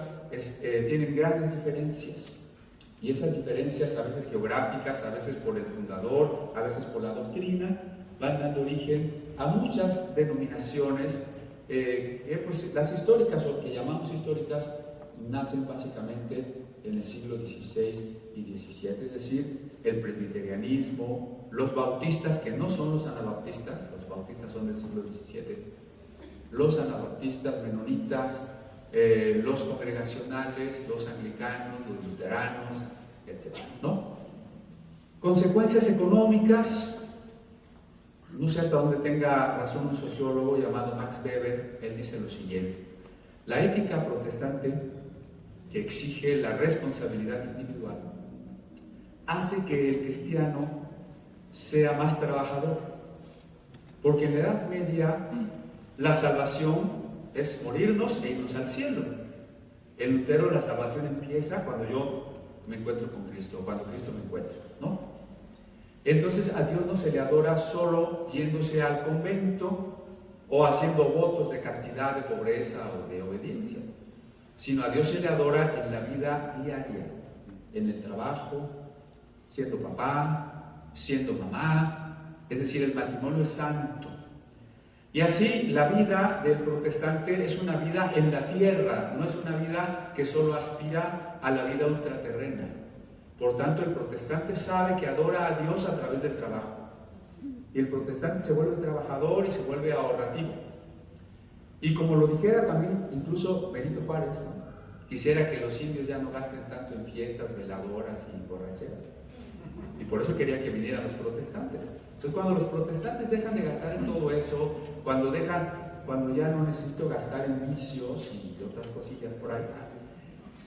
tienen grandes diferencias. Y esas diferencias, a veces geográficas, a veces por el fundador, a veces por la doctrina, van dando origen a muchas denominaciones. Pues, las históricas, o que llamamos históricas, nacen básicamente en el siglo XVI y XVII, es decir, el presbiterianismo, los bautistas, que no son los anabautistas, los bautistas son del siglo XVII, los anabautistas, menonitas, los congregacionales, los anglicanos, los luteranos, etc., ¿no? Consecuencias económicas, no sé hasta dónde tenga razón un sociólogo llamado Max Weber. Él dice lo siguiente: la ética protestante, que exige la responsabilidad individual, hace que el cristiano sea más trabajador, porque en la Edad Media la salvación es morirnos e irnos al cielo. En Lutero la salvación empieza cuando yo me encuentro con Cristo, cuando Cristo me encuentra, ¿no? Entonces a Dios no se le adora solo yéndose al convento o haciendo votos de castidad, de pobreza o de obediencia, sino a Dios se le adora en la vida diaria, en el trabajo, siendo papá, siendo mamá, es decir, el matrimonio es santo. Y así la vida del protestante es una vida en la tierra, no es una vida que solo aspira a la vida ultraterrena. Por tanto, el protestante sabe que adora a Dios a través del trabajo. Y el protestante se vuelve trabajador y se vuelve ahorrativo. Y como lo dijera también incluso Benito Juárez, ¿no? Quisiera que los indios ya no gasten tanto en fiestas, veladoras y borracheras. Y por eso quería que vinieran los protestantes. Entonces, cuando los protestantes dejan de gastar en todo eso, cuando ya no necesito gastar en vicios y otras cosillas por ahí,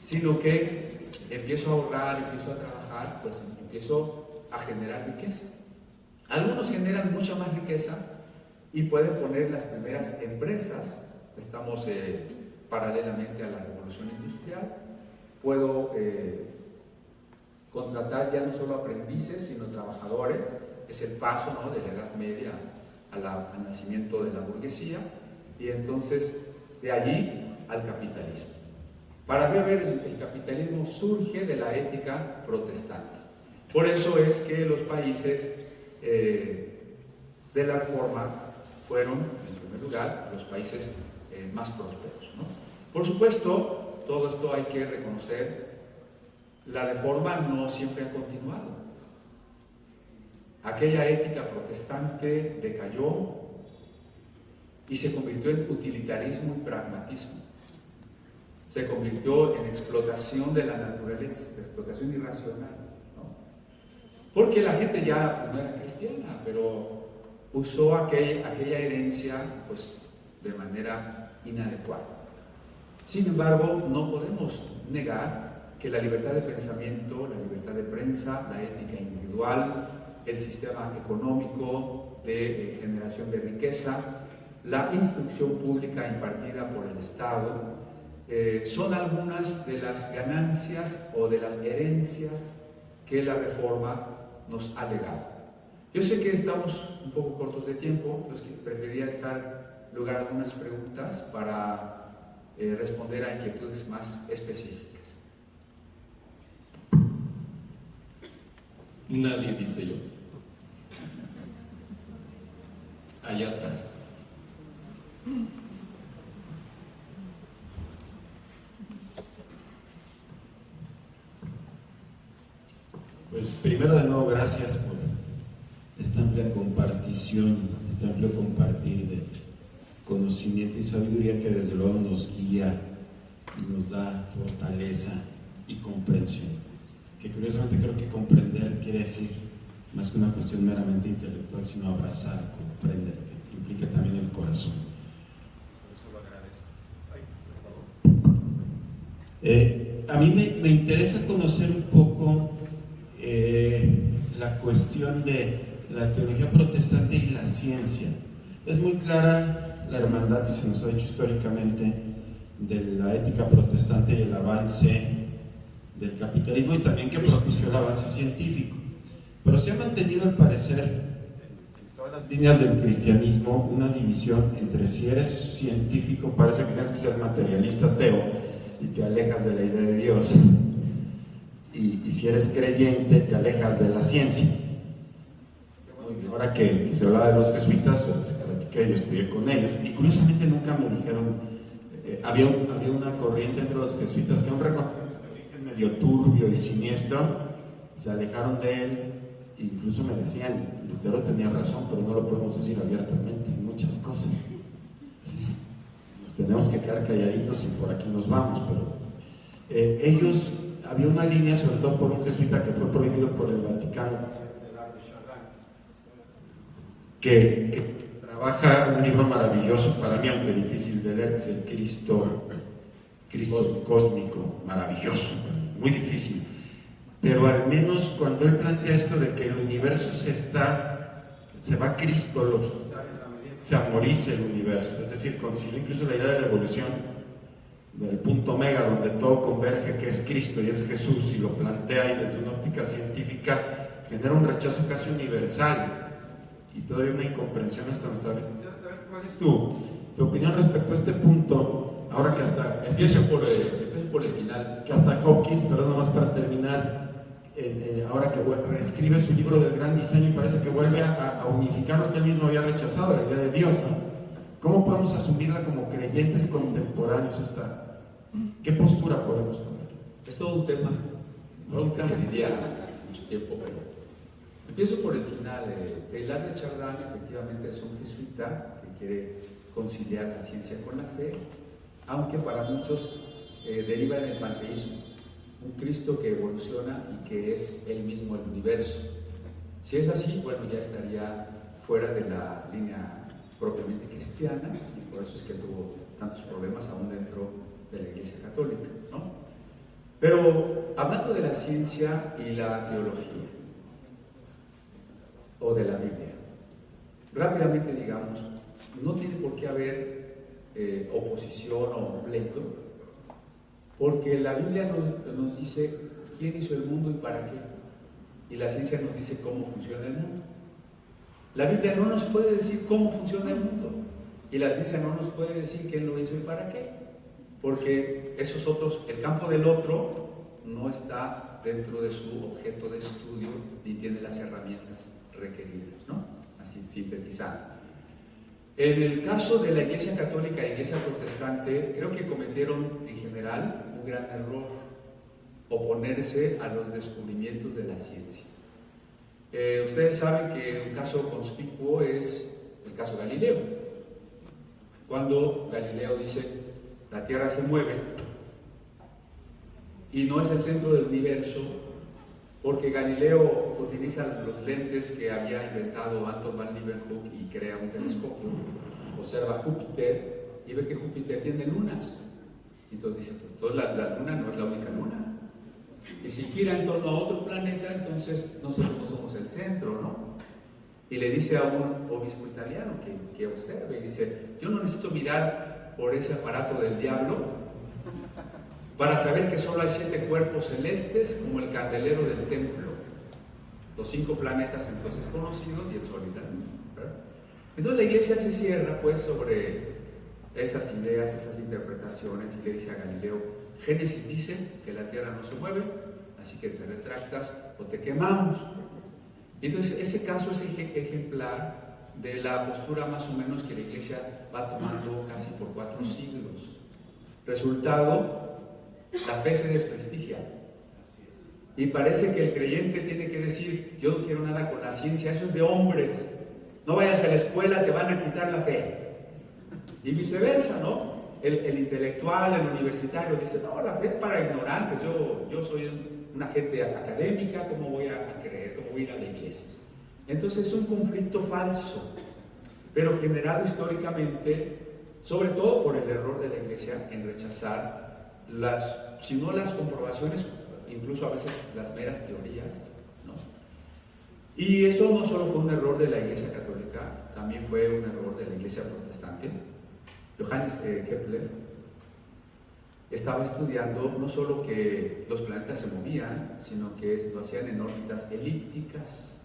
sino que empiezo a ahorrar, empiezo a trabajar, pues empiezo a generar riqueza. Algunos generan mucha más riqueza y pueden poner las primeras empresas. Estamos paralelamente a la revolución industrial. Puedo contratar ya no solo aprendices, sino trabajadores es el paso, ¿no?, de la Edad Media al nacimiento de la burguesía, y entonces de allí al capitalismo. Para Weber, el capitalismo surge de la ética protestante. Por eso es que los países de la Reforma fueron, en primer lugar, los países más prósperos, ¿no? Por supuesto, todo esto hay que reconocer, la Reforma no siempre ha continuado. Aquella ética protestante decayó y se convirtió en utilitarismo y pragmatismo. Se convirtió en explotación de la naturaleza, de explotación irracional, ¿no? Porque la gente ya pues, no era cristiana, pero usó aquella herencia pues, de manera inadecuada. Sin embargo, no podemos negar que la libertad de pensamiento, la libertad de prensa, la ética individual, el sistema económico de generación de riqueza, la instrucción pública impartida por el Estado, son algunas de las ganancias o de las herencias que la Reforma nos ha legado. Yo sé que estamos un poco cortos de tiempo, pues que preferiría dejar lugar a algunas preguntas para responder a inquietudes más específicas. Nadie dice yo. Allá atrás. Pues primero de nuevo gracias por esta amplia compartición, este amplio compartir de conocimiento y sabiduría que desde luego nos guía y nos da fortaleza y comprensión. Que curiosamente creo que comprender quiere decir más que una cuestión meramente intelectual, sino abrazar, comprender, que implica también el corazón. Por eso lo agradezco. A mí me interesa conocer un poco la cuestión de la teología protestante y la ciencia. Es muy clara la hermandad, y se nos ha dicho históricamente, de la ética protestante y el avance del capitalismo, y también que propició el avance científico. Pero se ha mantenido, al parecer, en todas las líneas del cristianismo, una división entre si eres científico, parece que tienes que ser materialista ateo y te alejas de la idea de Dios. Y si eres creyente, te alejas de la ciencia. Ahora que se hablaba de los jesuitas, yo estudié con ellos, y curiosamente nunca me dijeron, había una corriente entre los jesuitas que aún reconocían su origen medio turbio y siniestro, se alejaron de él, e incluso me decían, Lutero tenía razón, pero no lo podemos decir abiertamente en muchas cosas. Nos tenemos que quedar calladitos y por aquí nos vamos, pero ellos... Había una línea, sobre todo por un jesuita que fue prohibido por el Vaticano, que trabaja un libro maravilloso para mí, aunque difícil de leer, que es el Cristo cósmico, maravilloso, muy difícil. Pero al menos cuando él plantea esto de que el universo se va a cristologizar en la medida que se amoriza el universo, es decir, concilia incluso la idea de la evolución, del punto omega donde todo converge, que es Cristo y es Jesús, y lo plantea, y desde una óptica científica genera un rechazo casi universal y todavía una incomprensión hasta nuestra vida. Quisiera saber cuál es tu opinión respecto a este punto, ahora que hasta... Empiezo por el final. Que hasta Hopkins, perdón, nomás para terminar, ahora que reescribe su libro del gran diseño y parece que vuelve a unificar lo que él mismo había rechazado, la idea de Dios, ¿no? ¿Cómo podemos asumirla como creyentes contemporáneos ¿Qué postura podemos tomar? Es todo un tema, que diría mucho tiempo, pero empiezo por el final. Teilhard de Chardin efectivamente es un jesuita que quiere conciliar la ciencia con la fe, aunque para muchos deriva en el panteísmo, un Cristo que evoluciona y que es él mismo el universo. Si es así, bueno, ya estaría fuera de la línea propiamente cristiana, y por eso es que tuvo tantos problemas aún dentro de la Iglesia Católica, ¿no? Pero hablando de la ciencia y la teología, o de la Biblia, rápidamente digamos, no tiene por qué haber oposición o pleito, porque la Biblia nos dice quién hizo el mundo y para qué, y la ciencia nos dice cómo funciona el mundo. La Biblia no nos puede decir cómo funciona el mundo y la ciencia no nos puede decir quién lo hizo y para qué, porque esos otros, el campo del otro no está dentro de su objeto de estudio ni tiene las herramientas requeridas, ¿no? Así sintetizando. En el caso de la Iglesia Católica y Iglesia Protestante, creo que cometieron en general un gran error: oponerse a los descubrimientos de la ciencia. Ustedes saben que un caso conspicuo es el caso Galileo. Cuando Galileo dice, la Tierra se mueve y no es el centro del universo, porque Galileo utiliza los lentes que había inventado Anton van Leeuwenhoek y crea un telescopio, observa Júpiter y ve que Júpiter tiene lunas. Entonces dice, pues la luna no es la única luna. Y si gira en torno a otro planeta, entonces nosotros no somos el centro, ¿no? Y le dice a un obispo italiano que observe, y dice, yo no necesito mirar por ese aparato del diablo para saber que solo hay 7 cuerpos celestes como el candelero del templo, los 5 planetas entonces conocidos y el sol y la luna, ¿verdad? Entonces la Iglesia se cierra pues sobre esas ideas, esas interpretaciones, y le dice a Galileo, Génesis dice que la Tierra no se mueve, así que te retractas o te quemamos. Y entonces ese caso es ejemplar de la postura más o menos que la Iglesia va tomando casi por 4 siglos. Resultado, la fe se desprestigia. Y parece que el creyente tiene que decir, yo no quiero nada con la ciencia, eso es de hombres. No vayas a la escuela, te van a quitar la fe. Y viceversa, ¿no? El intelectual, el universitario dice, no, la fe es para ignorantes, yo soy una gente académica, ¿cómo voy a creer? ¿Cómo voy a ir a la iglesia? Entonces es un conflicto falso, pero generado históricamente, sobre todo por el error de la Iglesia en rechazar si no las comprobaciones, incluso a veces las meras teorías, ¿no? Y eso no solo fue un error de la Iglesia Católica, también fue un error de la Iglesia Protestante. Johannes Kepler estaba estudiando no solo que los planetas se movían, sino que lo hacían en órbitas elípticas.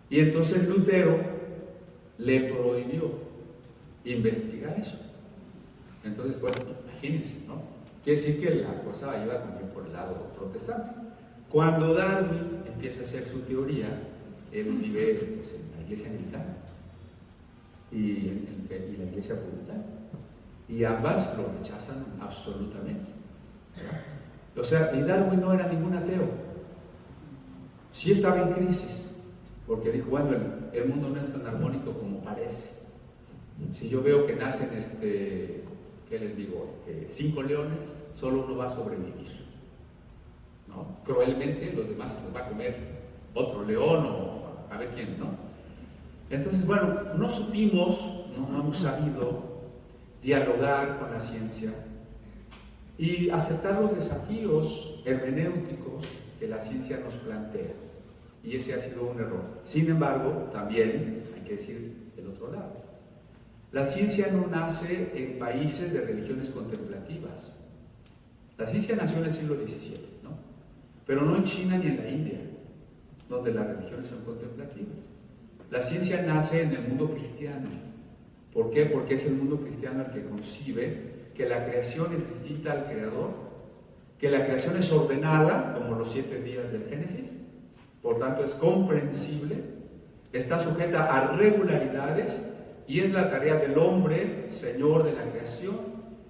Y entonces Lutero le prohibió investigar eso. Entonces, bueno, imagínense, ¿no? Quiere decir que la cosa iba también por el lado protestante. Cuando Darwin empieza a hacer su teoría, él vive pues, en la iglesia anglicana y la iglesia puritana, y ambas lo rechazan absolutamente, ¿verdad? O sea, y Darwin no era ningún ateo, sí estaba en crisis, porque dijo, bueno, el mundo no es tan armónico como parece. Si yo veo que nacen, ¿qué les digo? 5 leones, solo uno va a sobrevivir, ¿no? Cruelmente los demás se los va a comer otro león o a ver quién, ¿no? Entonces, bueno, no hemos sabido dialogar con la ciencia y aceptar los desafíos hermenéuticos que la ciencia nos plantea. Y ese ha sido un error. Sin embargo, también hay que decir el otro lado. La ciencia no nace en países de religiones contemplativas. La ciencia nació en el siglo XVII, ¿no? Pero no en China ni en la India, donde las religiones son contemplativas. La ciencia nace en el mundo cristiano. ¿Por qué? Porque es el mundo cristiano el que concibe que la creación es distinta al Creador, que la creación es ordenada, como los 7 días del Génesis, por tanto es comprensible, está sujeta a regularidades y es la tarea del hombre, señor de la creación,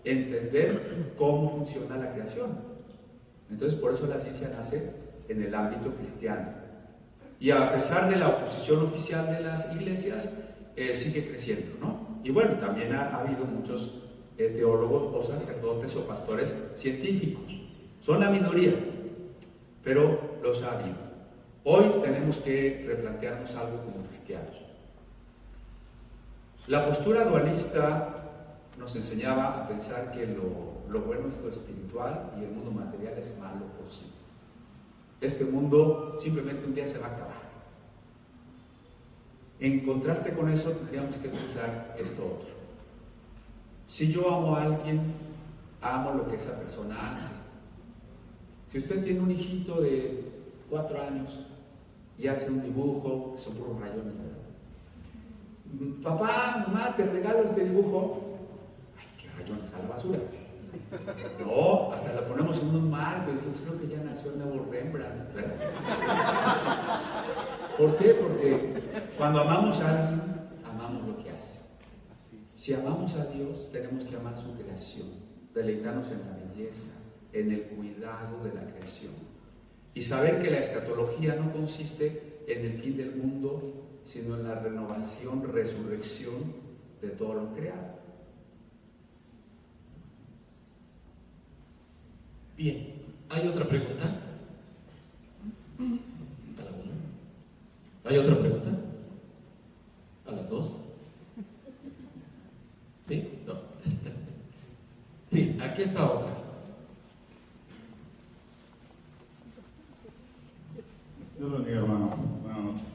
entender cómo funciona la creación. Entonces, por eso la ciencia nace en el ámbito cristiano. Y a pesar de la oposición oficial de las iglesias, sigue creciendo, ¿no? Y bueno, también ha habido muchos teólogos o sacerdotes o pastores científicos. Son la minoría, pero los ha habido. Hoy tenemos que replantearnos algo como cristianos. La postura dualista nos enseñaba a pensar que lo bueno es lo espiritual y el mundo material es malo por sí. Este mundo simplemente un día se va a acabar. En contraste con eso, tendríamos que pensar esto otro. Si yo amo a alguien, amo lo que esa persona hace. Si usted tiene un hijito de 4 años y hace un dibujo, son puros rayones, ¿verdad? papá, mamá, te regalo este dibujo. Ay, qué rayones, a la basura. No, hasta la ponemos en un marco y decimos, creo que ya nació el nuevo Rembrandt, ¿verdad? ¿Por qué? Porque cuando amamos a alguien, amamos lo que hace. Si amamos a Dios, tenemos que amar su creación, deleitarnos en la belleza, en el cuidado de la creación. Y saber que la escatología no consiste en el fin del mundo, sino en la renovación, resurrección de todo lo creado. Bien, ¿hay otra pregunta? ¿A la una? ¿Hay otra pregunta? ¿A las dos? ¿Sí? No. Sí, aquí está otra. Dios bendiga, hermano. Buenas noches.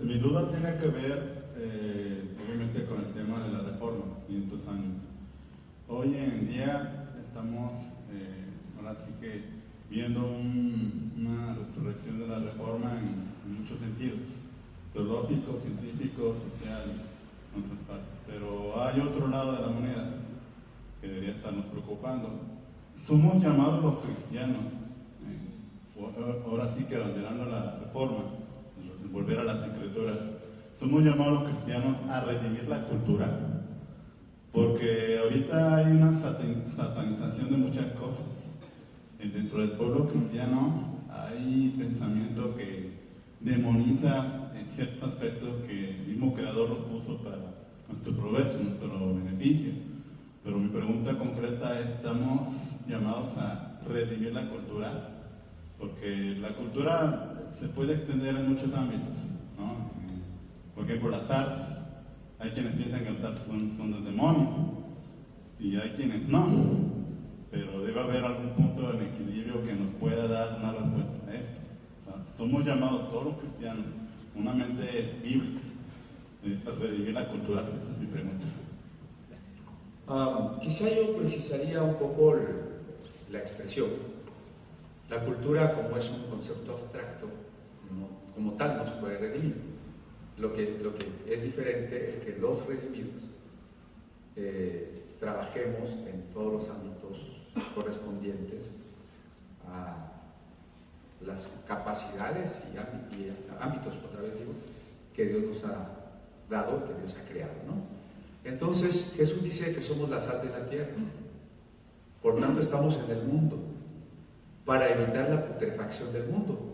Mi duda tiene que ver, obviamente, con el tema de la reforma, 500 años. Hoy en día estamos, ahora sí que, viendo una resurrección de la reforma en muchos sentidos, teológico, científico, social, en otras partes. Pero hay otro lado de la moneda que debería estarnos preocupando. Somos llamados los cristianos, ahora sí que abanderando la reforma, volver a las escrituras, somos llamados los cristianos a redimir la cultura, porque ahorita hay una satanización de muchas cosas. Dentro del pueblo cristiano hay pensamiento que demoniza en ciertos aspectos que el mismo Creador los puso para nuestro provecho, nuestro beneficio. Pero mi pregunta concreta es, ¿estamos llamados a redimir la cultura? Porque la cultura se puede extender en muchos ámbitos, ¿no? Por ejemplo, las artes. Hay quienes piensan que las artes son del demonio y hay quienes no. Pero debe haber algún punto de equilibrio que nos pueda dar una respuesta a esto. O sea, somos llamados todos los cristianos, una mente bíblica, a redimir la cultura. Esa es mi pregunta. Quizá yo precisaría un poco la expresión. La cultura, como es un concepto abstracto, como tal no se puede redimir. Lo que es diferente es que los redimidos trabajemos en todos los ámbitos correspondientes a las capacidades y ámbitos, otra vez digo, que Dios nos ha dado, que Dios ha creado, ¿no? Entonces Jesús dice que somos la sal de la tierra, por tanto estamos en el mundo para evitar la putrefacción del mundo.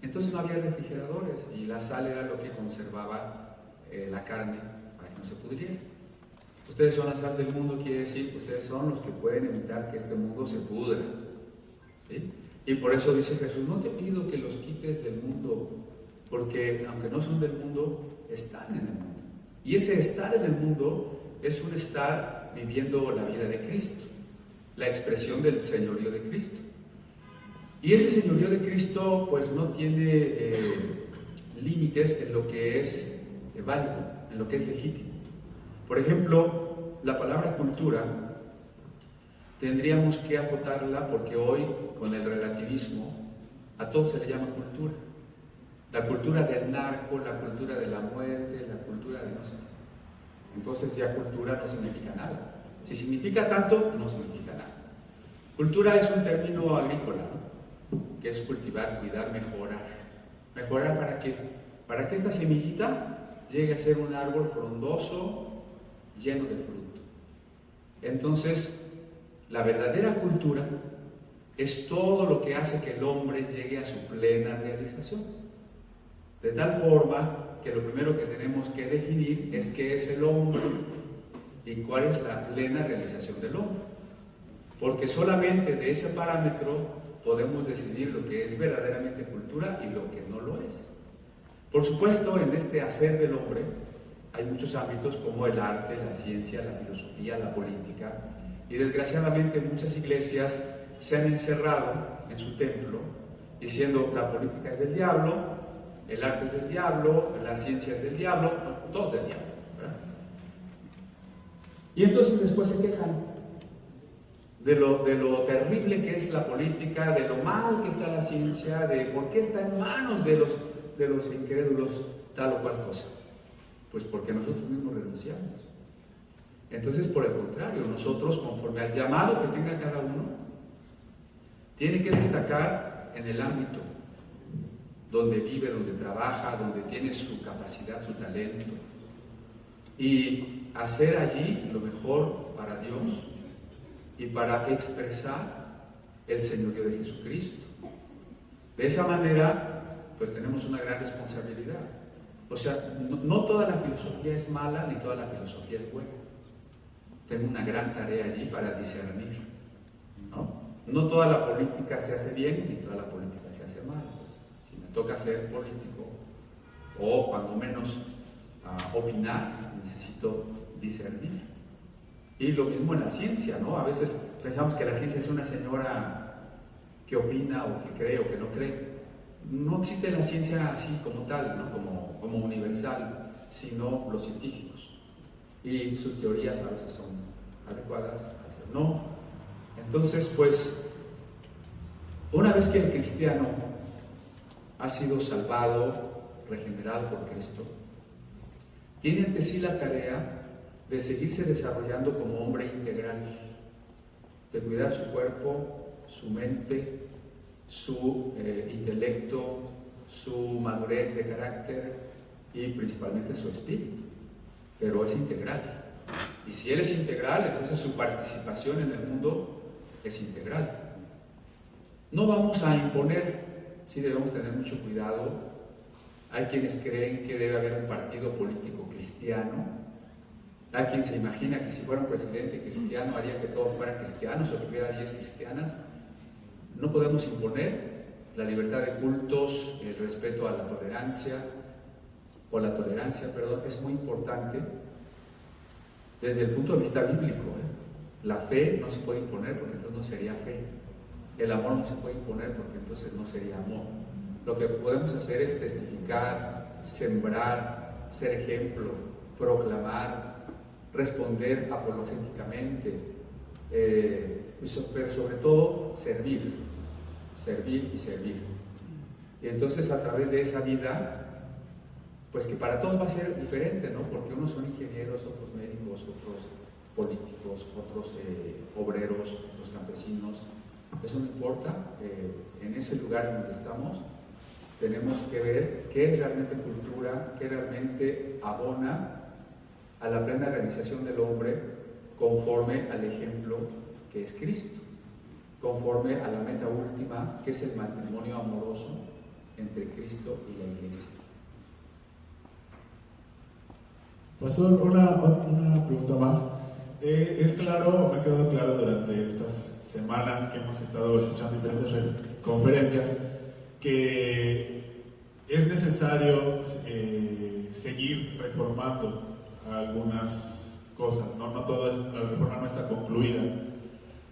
Entonces no había refrigeradores y la sal era lo que conservaba la carne para que no se pudriera. Ustedes son la sal del mundo, quiere decir que ustedes son los que pueden evitar que este mundo se pudra, ¿sí? Y por eso dice Jesús, no te pido que los quites del mundo, porque aunque no son del mundo, están en el mundo. Y ese estar en el mundo es un estar viviendo la vida de Cristo, la expresión del señorío de Cristo. Y ese señorío de Cristo pues no tiene límites en lo que es válido, en lo que es legítimo. Por ejemplo, la palabra cultura tendríamos que acotarla porque hoy, con el relativismo, a todo se le llama cultura. La cultura del narco, la cultura de la muerte, la cultura de no sé. Entonces ya cultura no significa nada. Si significa tanto, no significa nada. Cultura es un término agrícola, ¿no? Que es cultivar, cuidar, mejorar. ¿Mejorar para qué? Para que esta semillita llegue a ser un árbol frondoso, lleno de fruto. Entonces, la verdadera cultura es todo lo que hace que el hombre llegue a su plena realización. De tal forma que lo primero que tenemos que definir es qué es el hombre y cuál es la plena realización del hombre. Porque solamente de ese parámetro podemos decidir lo que es verdaderamente cultura y lo que no lo es. Por supuesto, en este hacer del hombre hay muchos ámbitos como el arte, la ciencia, la filosofía, la política, y desgraciadamente muchas iglesias se han encerrado en su templo diciendo la política es del diablo, el arte es del diablo, la ciencia es del diablo, todo es del diablo, ¿verdad? Y entonces después se quejan de lo terrible que es la política, de lo mal que está la ciencia, de por qué está en manos de los incrédulos tal o cual cosa. Pues porque nosotros mismos renunciamos. Entonces, por el contrario, nosotros, conforme al llamado que tenga cada uno, tiene que destacar en el ámbito donde vive, donde trabaja, donde tiene su capacidad, su talento, y hacer allí lo mejor para Dios y para expresar el señorío de Jesucristo. De esa manera, pues tenemos una gran responsabilidad. O sea, no toda la filosofía es mala, ni toda la filosofía es buena. Tengo una gran tarea allí para discernir, ¿no? No toda la política se hace bien, ni toda la política se hace mal. Pues, si me toca ser político, o cuando menos opinar, necesito discernir. Y lo mismo en la ciencia, ¿no? A veces pensamos que la ciencia es una señora que opina o que cree o que no cree. No existe la ciencia así como tal, ¿no? Como universal, sino los científicos. Y sus teorías a veces son adecuadas, a veces no. Entonces, pues, una vez que el cristiano ha sido salvado, regenerado por Cristo, tiene ante sí la tarea de seguirse desarrollando como hombre integral, de cuidar su cuerpo, su mente, su intelecto, su madurez de carácter y principalmente su espíritu, pero es integral. Y si él es integral, entonces su participación en el mundo es integral. No vamos a imponer, sí debemos tener mucho cuidado. Hay quienes creen que debe haber un partido político cristiano. Hay quien se imagina que si fuera un presidente cristiano haría que todos fueran cristianos o que hubiera 10 cristianas. No podemos imponer la libertad de cultos, el respeto a la tolerancia, es muy importante desde el punto de vista bíblico. La fe no se puede imponer porque entonces no sería fe. El amor no se puede imponer porque entonces no sería amor. Lo que podemos hacer es testificar, sembrar, ser ejemplo, proclamar, responder apologéticamente, pero sobre todo servir y servir. Y entonces a través de esa vida, pues que para todos va a ser diferente, ¿no? Porque unos son ingenieros, otros médicos, otros políticos, otros obreros, otros campesinos. Eso no importa. En ese lugar donde estamos tenemos que ver qué es realmente cultura, qué realmente abona a la plena realización del hombre conforme al ejemplo que es Cristo, conforme a la meta última que es el matrimonio amoroso entre Cristo y la Iglesia. Pastor, una pregunta más. Es claro, me ha quedado claro durante estas semanas que hemos estado escuchando diferentes conferencias que es necesario seguir reformando algunas cosas, ¿no? No toda la reforma no está concluida.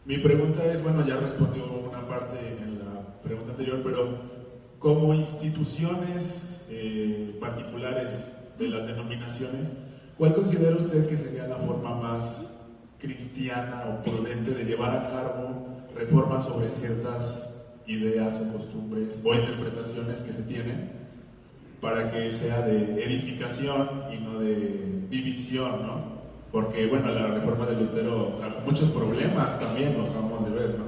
Mi pregunta es, bueno, ya respondió una parte en la pregunta anterior, pero como instituciones particulares de las denominaciones, ¿cuál considera usted que sería la forma más cristiana o prudente de llevar a cabo reformas sobre ciertas ideas o costumbres o interpretaciones que se tienen para que sea de edificación y no de división, ¿no? Porque, bueno, la reforma de Lutero trajo muchos problemas también, lo acabamos de ver, ¿no?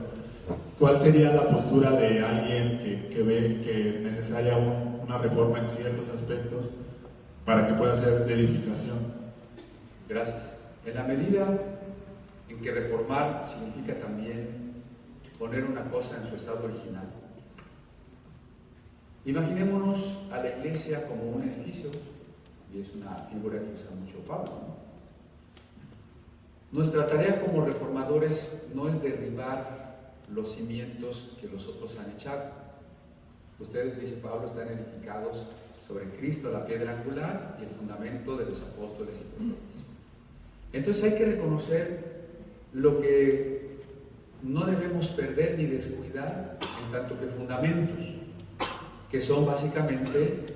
¿Cuál sería la postura de alguien que ve que es necesaria una reforma en ciertos aspectos para que pueda ser de edificación? Gracias. En la medida en que reformar significa también poner una cosa en su estado original. Imaginémonos a la iglesia como un edificio, y es una figura que usa mucho Pablo, ¿no? Nuestra tarea como reformadores no es derribar los cimientos que los otros han echado. Ustedes, dice Pablo, están edificados sobre Cristo, la piedra angular, y el fundamento de los apóstoles y profetas. Entonces hay que reconocer lo que no debemos perder ni descuidar en tanto que fundamentos, que son básicamente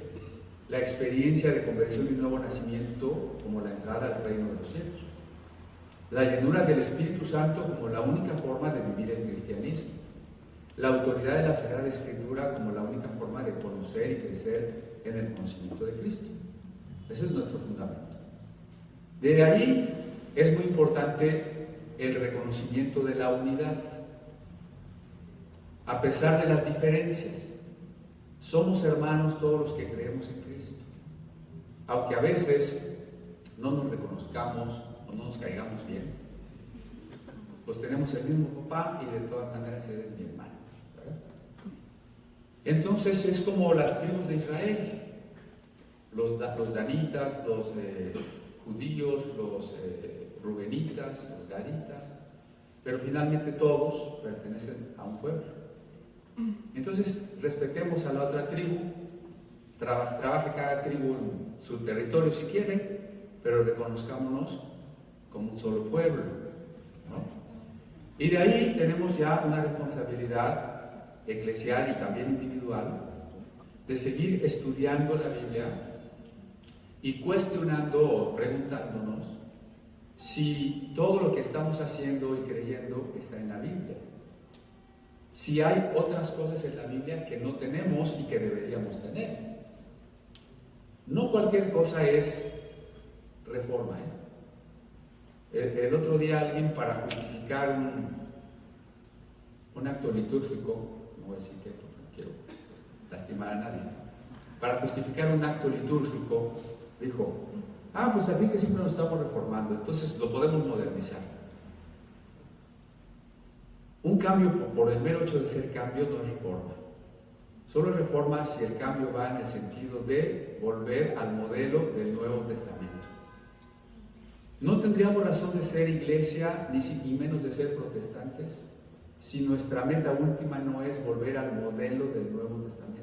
la experiencia de conversión y nuevo nacimiento como la entrada al reino de los cielos, la llenura del Espíritu Santo como la única forma de vivir el cristianismo, la autoridad de la Sagrada Escritura como la única forma de conocer y crecer en el conocimiento de Cristo. Ese es nuestro fundamento. De ahí es muy importante el reconocimiento de la unidad. A pesar de las diferencias, somos hermanos todos los que creemos en Cristo. Aunque a veces no nos reconozcamos o no nos caigamos bien, pues tenemos el mismo papá y de todas maneras eres mi hermano, ¿verdad? Entonces es como las tribus de Israel, los danitas, los judíos, los rubenitas, los gaditas, pero finalmente todos pertenecen a un pueblo. Entonces respetemos a la otra tribu, trabaje cada tribu en su territorio si quiere, pero reconozcámonos como un solo pueblo, ¿no? Y de ahí tenemos ya una responsabilidad eclesial y también individual de seguir estudiando la Biblia y cuestionando o preguntándonos si todo lo que estamos haciendo y creyendo está en la Biblia. Si hay otras cosas en la Biblia que no tenemos y que deberíamos tener. No cualquier cosa es reforma, El otro día alguien, para justificar un acto litúrgico, no voy a decir que porque no quiero lastimar a nadie, para justificar un acto litúrgico dijo, pues a fin que siempre nos estamos reformando, entonces lo podemos modernizar. Un cambio por el mero hecho de ser cambio no es reforma. Solo es reforma si el cambio va en el sentido de volver al modelo del Nuevo Testamento. No tendríamos razón de ser iglesia, ni menos de ser protestantes, si nuestra meta última no es volver al modelo del Nuevo Testamento.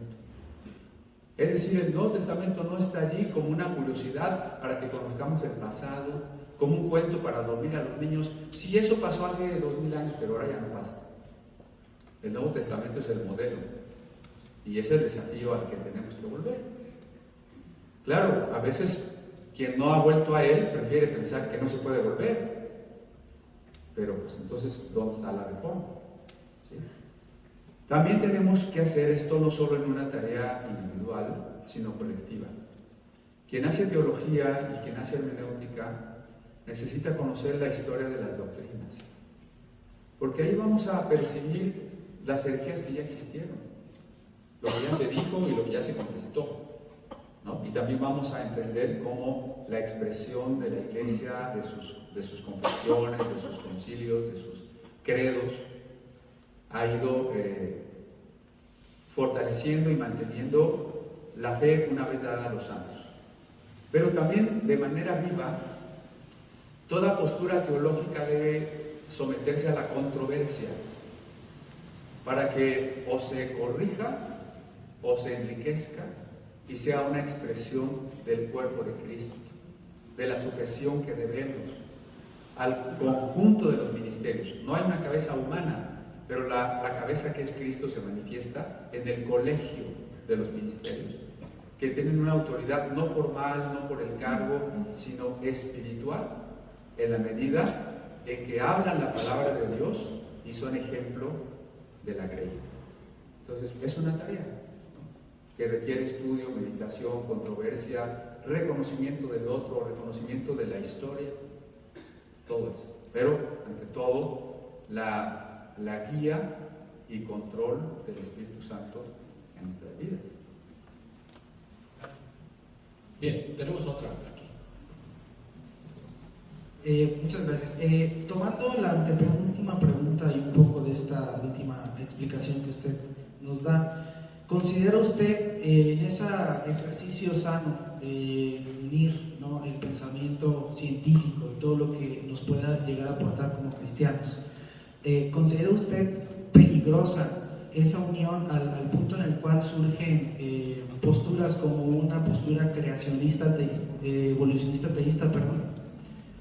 Es decir, el Nuevo Testamento no está allí como una curiosidad para que conozcamos el pasado, como un cuento para dormir a los niños. Sí, eso pasó hace 2000 años, pero ahora ya no pasa. El Nuevo Testamento es el modelo y es el desafío al que tenemos que volver. Claro, a veces quien no ha vuelto a él prefiere pensar que no se puede volver, pero pues entonces, ¿dónde está la reforma? ¿Sí? También tenemos que hacer esto no solo en una tarea individual, sino colectiva. Quien hace teología y quien hace hermenéutica necesita conocer la historia de las doctrinas, porque ahí vamos a percibir las herejías que ya existieron, lo que ya se dijo y lo que ya se contestó, ¿no? Y también vamos a entender cómo la expresión de la Iglesia, de sus confesiones, de sus concilios, de sus credos, ha ido fortaleciendo y manteniendo la fe una vez dada a los santos. Pero también de manera viva, toda postura teológica debe someterse a la controversia para que o se corrija o se enriquezca y sea una expresión del cuerpo de Cristo, de la sujeción que debemos al conjunto de los ministerios. No hay una cabeza humana, pero la cabeza que es Cristo se manifiesta en el colegio de los ministerios, que tienen una autoridad no formal, no por el cargo, sino espiritual, en la medida en que hablan la palabra de Dios y son ejemplo de la grey. Entonces, es una tarea, ¿no?, que requiere estudio, meditación, controversia, reconocimiento del otro, reconocimiento de la historia, todo eso. Pero, ante todo, la guía y control del Espíritu Santo en nuestras vidas. Bien, tenemos otra aquí. Muchas gracias. Tomando la antepenúltima pregunta y un poco de esta última explicación que usted nos da, ¿considera usted en ese ejercicio sano de unir, ¿no?, el pensamiento científico y todo lo que nos pueda llegar a aportar como cristianos, ¿considera usted peligrosa esa unión al punto en el cual surgen posturas como una postura creacionista, evolucionista teísta, perdón?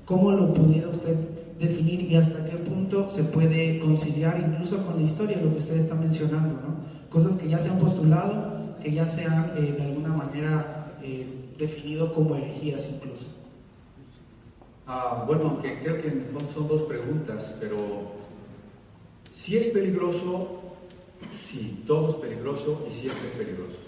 ¿Cómo lo pudiera usted definir y hasta qué punto se puede conciliar incluso con la historia, lo que usted está mencionando, ¿no? Cosas que ya se han postulado, que ya se han de alguna manera definido como herejías incluso? Bueno, aunque creo que en el fondo son dos preguntas, pero si es peligroso, sí, todo es peligroso y siempre es peligroso.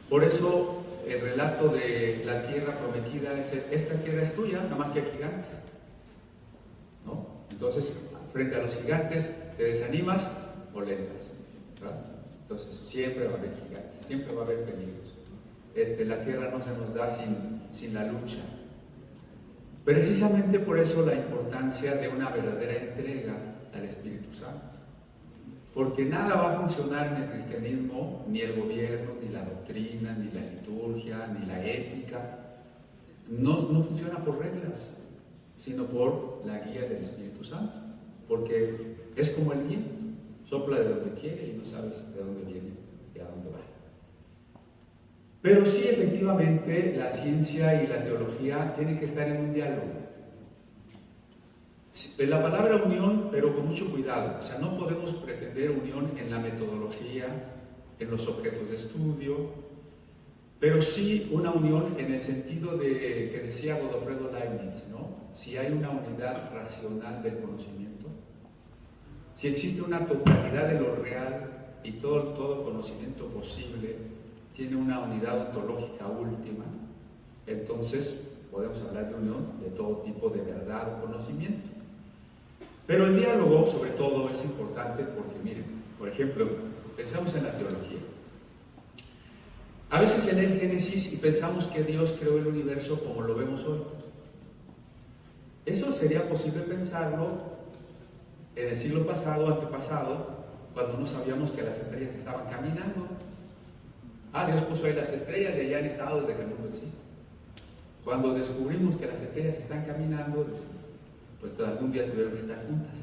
Por eso el relato de la tierra prometida es: esta tierra es tuya, nada más que hay gigantes, ¿no? Entonces, frente a los gigantes, te desanimas o le entras, ¿verdad? Entonces, siempre va a haber gigantes, siempre va a haber peligros. La tierra no se nos da sin la lucha. Precisamente por eso la importancia de una verdadera entrega al Espíritu Santo. Porque nada va a funcionar en el cristianismo, ni el gobierno, ni la doctrina, ni la liturgia, ni la ética. No funciona por reglas, sino por la guía del Espíritu Santo. Porque es como el viento, sopla de donde quiere y no sabes de dónde viene y a dónde va. Pero sí, efectivamente, la ciencia y la teología tienen que estar en un diálogo. La palabra unión, pero con mucho cuidado. O sea, no podemos pretender unión en la metodología, en los objetos de estudio, pero sí una unión en el sentido de que decía Godofredo Leibniz, ¿no? Si hay una unidad racional del conocimiento, si existe una totalidad de lo real y todo conocimiento posible tiene una unidad ontológica última, entonces podemos hablar de unión de todo tipo de verdad o conocimiento. Pero el diálogo, sobre todo, es importante porque, miren, por ejemplo, pensamos en la teología. A veces se lee el Génesis y pensamos que Dios creó el universo como lo vemos hoy. Eso sería posible pensarlo en el siglo pasado, antepasado, cuando no sabíamos que las estrellas estaban caminando. Dios puso ahí las estrellas y allá han estado desde que el mundo existe. Cuando descubrimos que las estrellas están caminando, pues algún día tuvieron que estar juntas.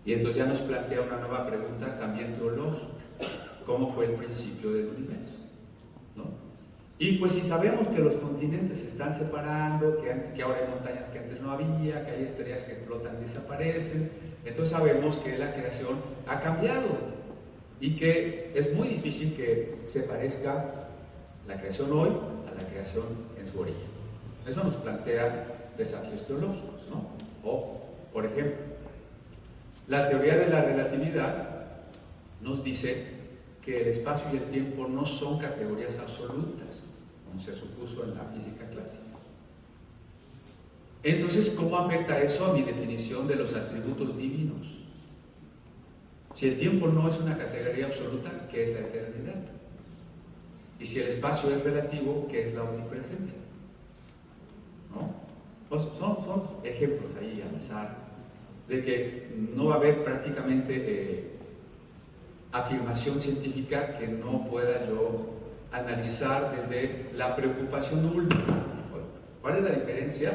Y entonces ya nos plantea una nueva pregunta también teológica: ¿cómo fue el principio del universo? ¿No? Y pues si sabemos que los continentes se están separando, que ahora hay montañas que antes no había, que hay estrellas que flotan y desaparecen, entonces sabemos que la creación ha cambiado y que es muy difícil que se parezca la creación hoy a la creación en su origen. Eso nos plantea desafíos teológicos, ¿no? O, por ejemplo, la teoría de la relatividad nos dice que el espacio y el tiempo no son categorías absolutas, como se supuso en la física clásica. Entonces, ¿cómo afecta eso a mi definición de los atributos divinos? Si el tiempo no es una categoría absoluta, ¿qué es la eternidad? Y si el espacio es relativo, ¿qué es la omnipresencia? ¿No? Pues son ejemplos ahí a pesar de que no va a haber prácticamente afirmación científica que no pueda yo analizar desde la preocupación última. ¿Cuál es la diferencia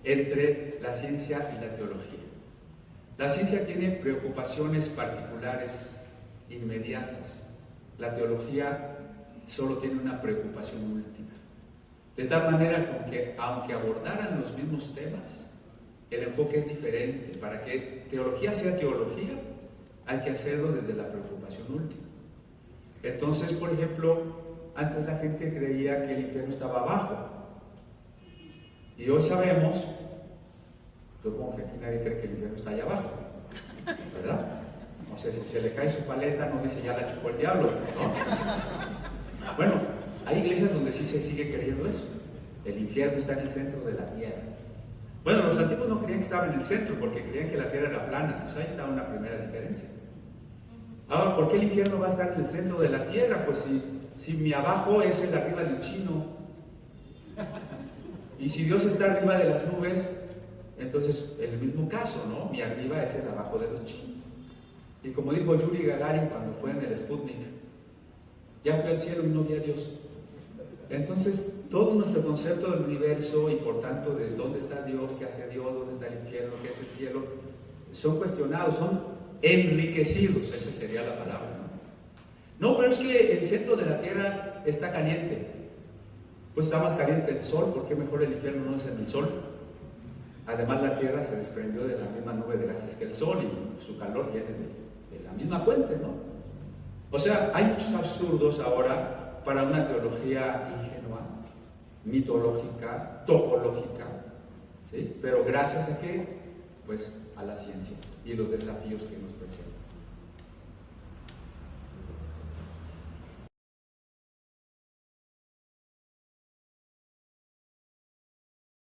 entre la ciencia y la teología? La ciencia tiene preocupaciones particulares inmediatas. La teología solo tiene una preocupación última. De tal manera que, aunque abordaran los mismos temas, el enfoque es diferente. Para que teología sea teología, hay que hacerlo desde la preocupación última. Entonces, por ejemplo, antes la gente creía que el infierno estaba abajo. Y hoy sabemos, supongo que aquí nadie cree que el infierno está allá abajo, ¿verdad? O sea, si se le cae su paleta, no dice ya la chupó el diablo, ¿no? Bueno, hay iglesias donde sí se sigue creyendo eso. El infierno está en el centro de la tierra. Bueno, los antiguos no creían que estaba en el centro porque creían que la tierra era plana. Pues ahí está una primera diferencia. Ahora, ¿por qué el infierno va a estar en el centro de la tierra? Pues si mi abajo es el arriba del chino, y si Dios está arriba de las nubes, entonces en el mismo caso, ¿no? Mi arriba es el abajo de los chinos. Y como dijo Yuri Gagarin cuando fue en el Sputnik, ya fue al cielo y no vi a Dios. Entonces, todo nuestro concepto del universo y por tanto de dónde está Dios, qué hace Dios, dónde está el infierno, qué es el cielo, son cuestionados, son enriquecidos, esa sería la palabra, ¿no? No, pero es que el centro de la tierra está caliente. Pues está más caliente el sol, ¿por qué mejor el infierno no es en el sol? Además, la tierra se desprendió de la misma nube de gases que el sol y su calor viene de la misma fuente, ¿no? O sea, hay muchos absurdos ahora para una teología ingenua, mitológica, topológica, ¿sí? Pero gracias a qué? Pues a la ciencia y los desafíos que nos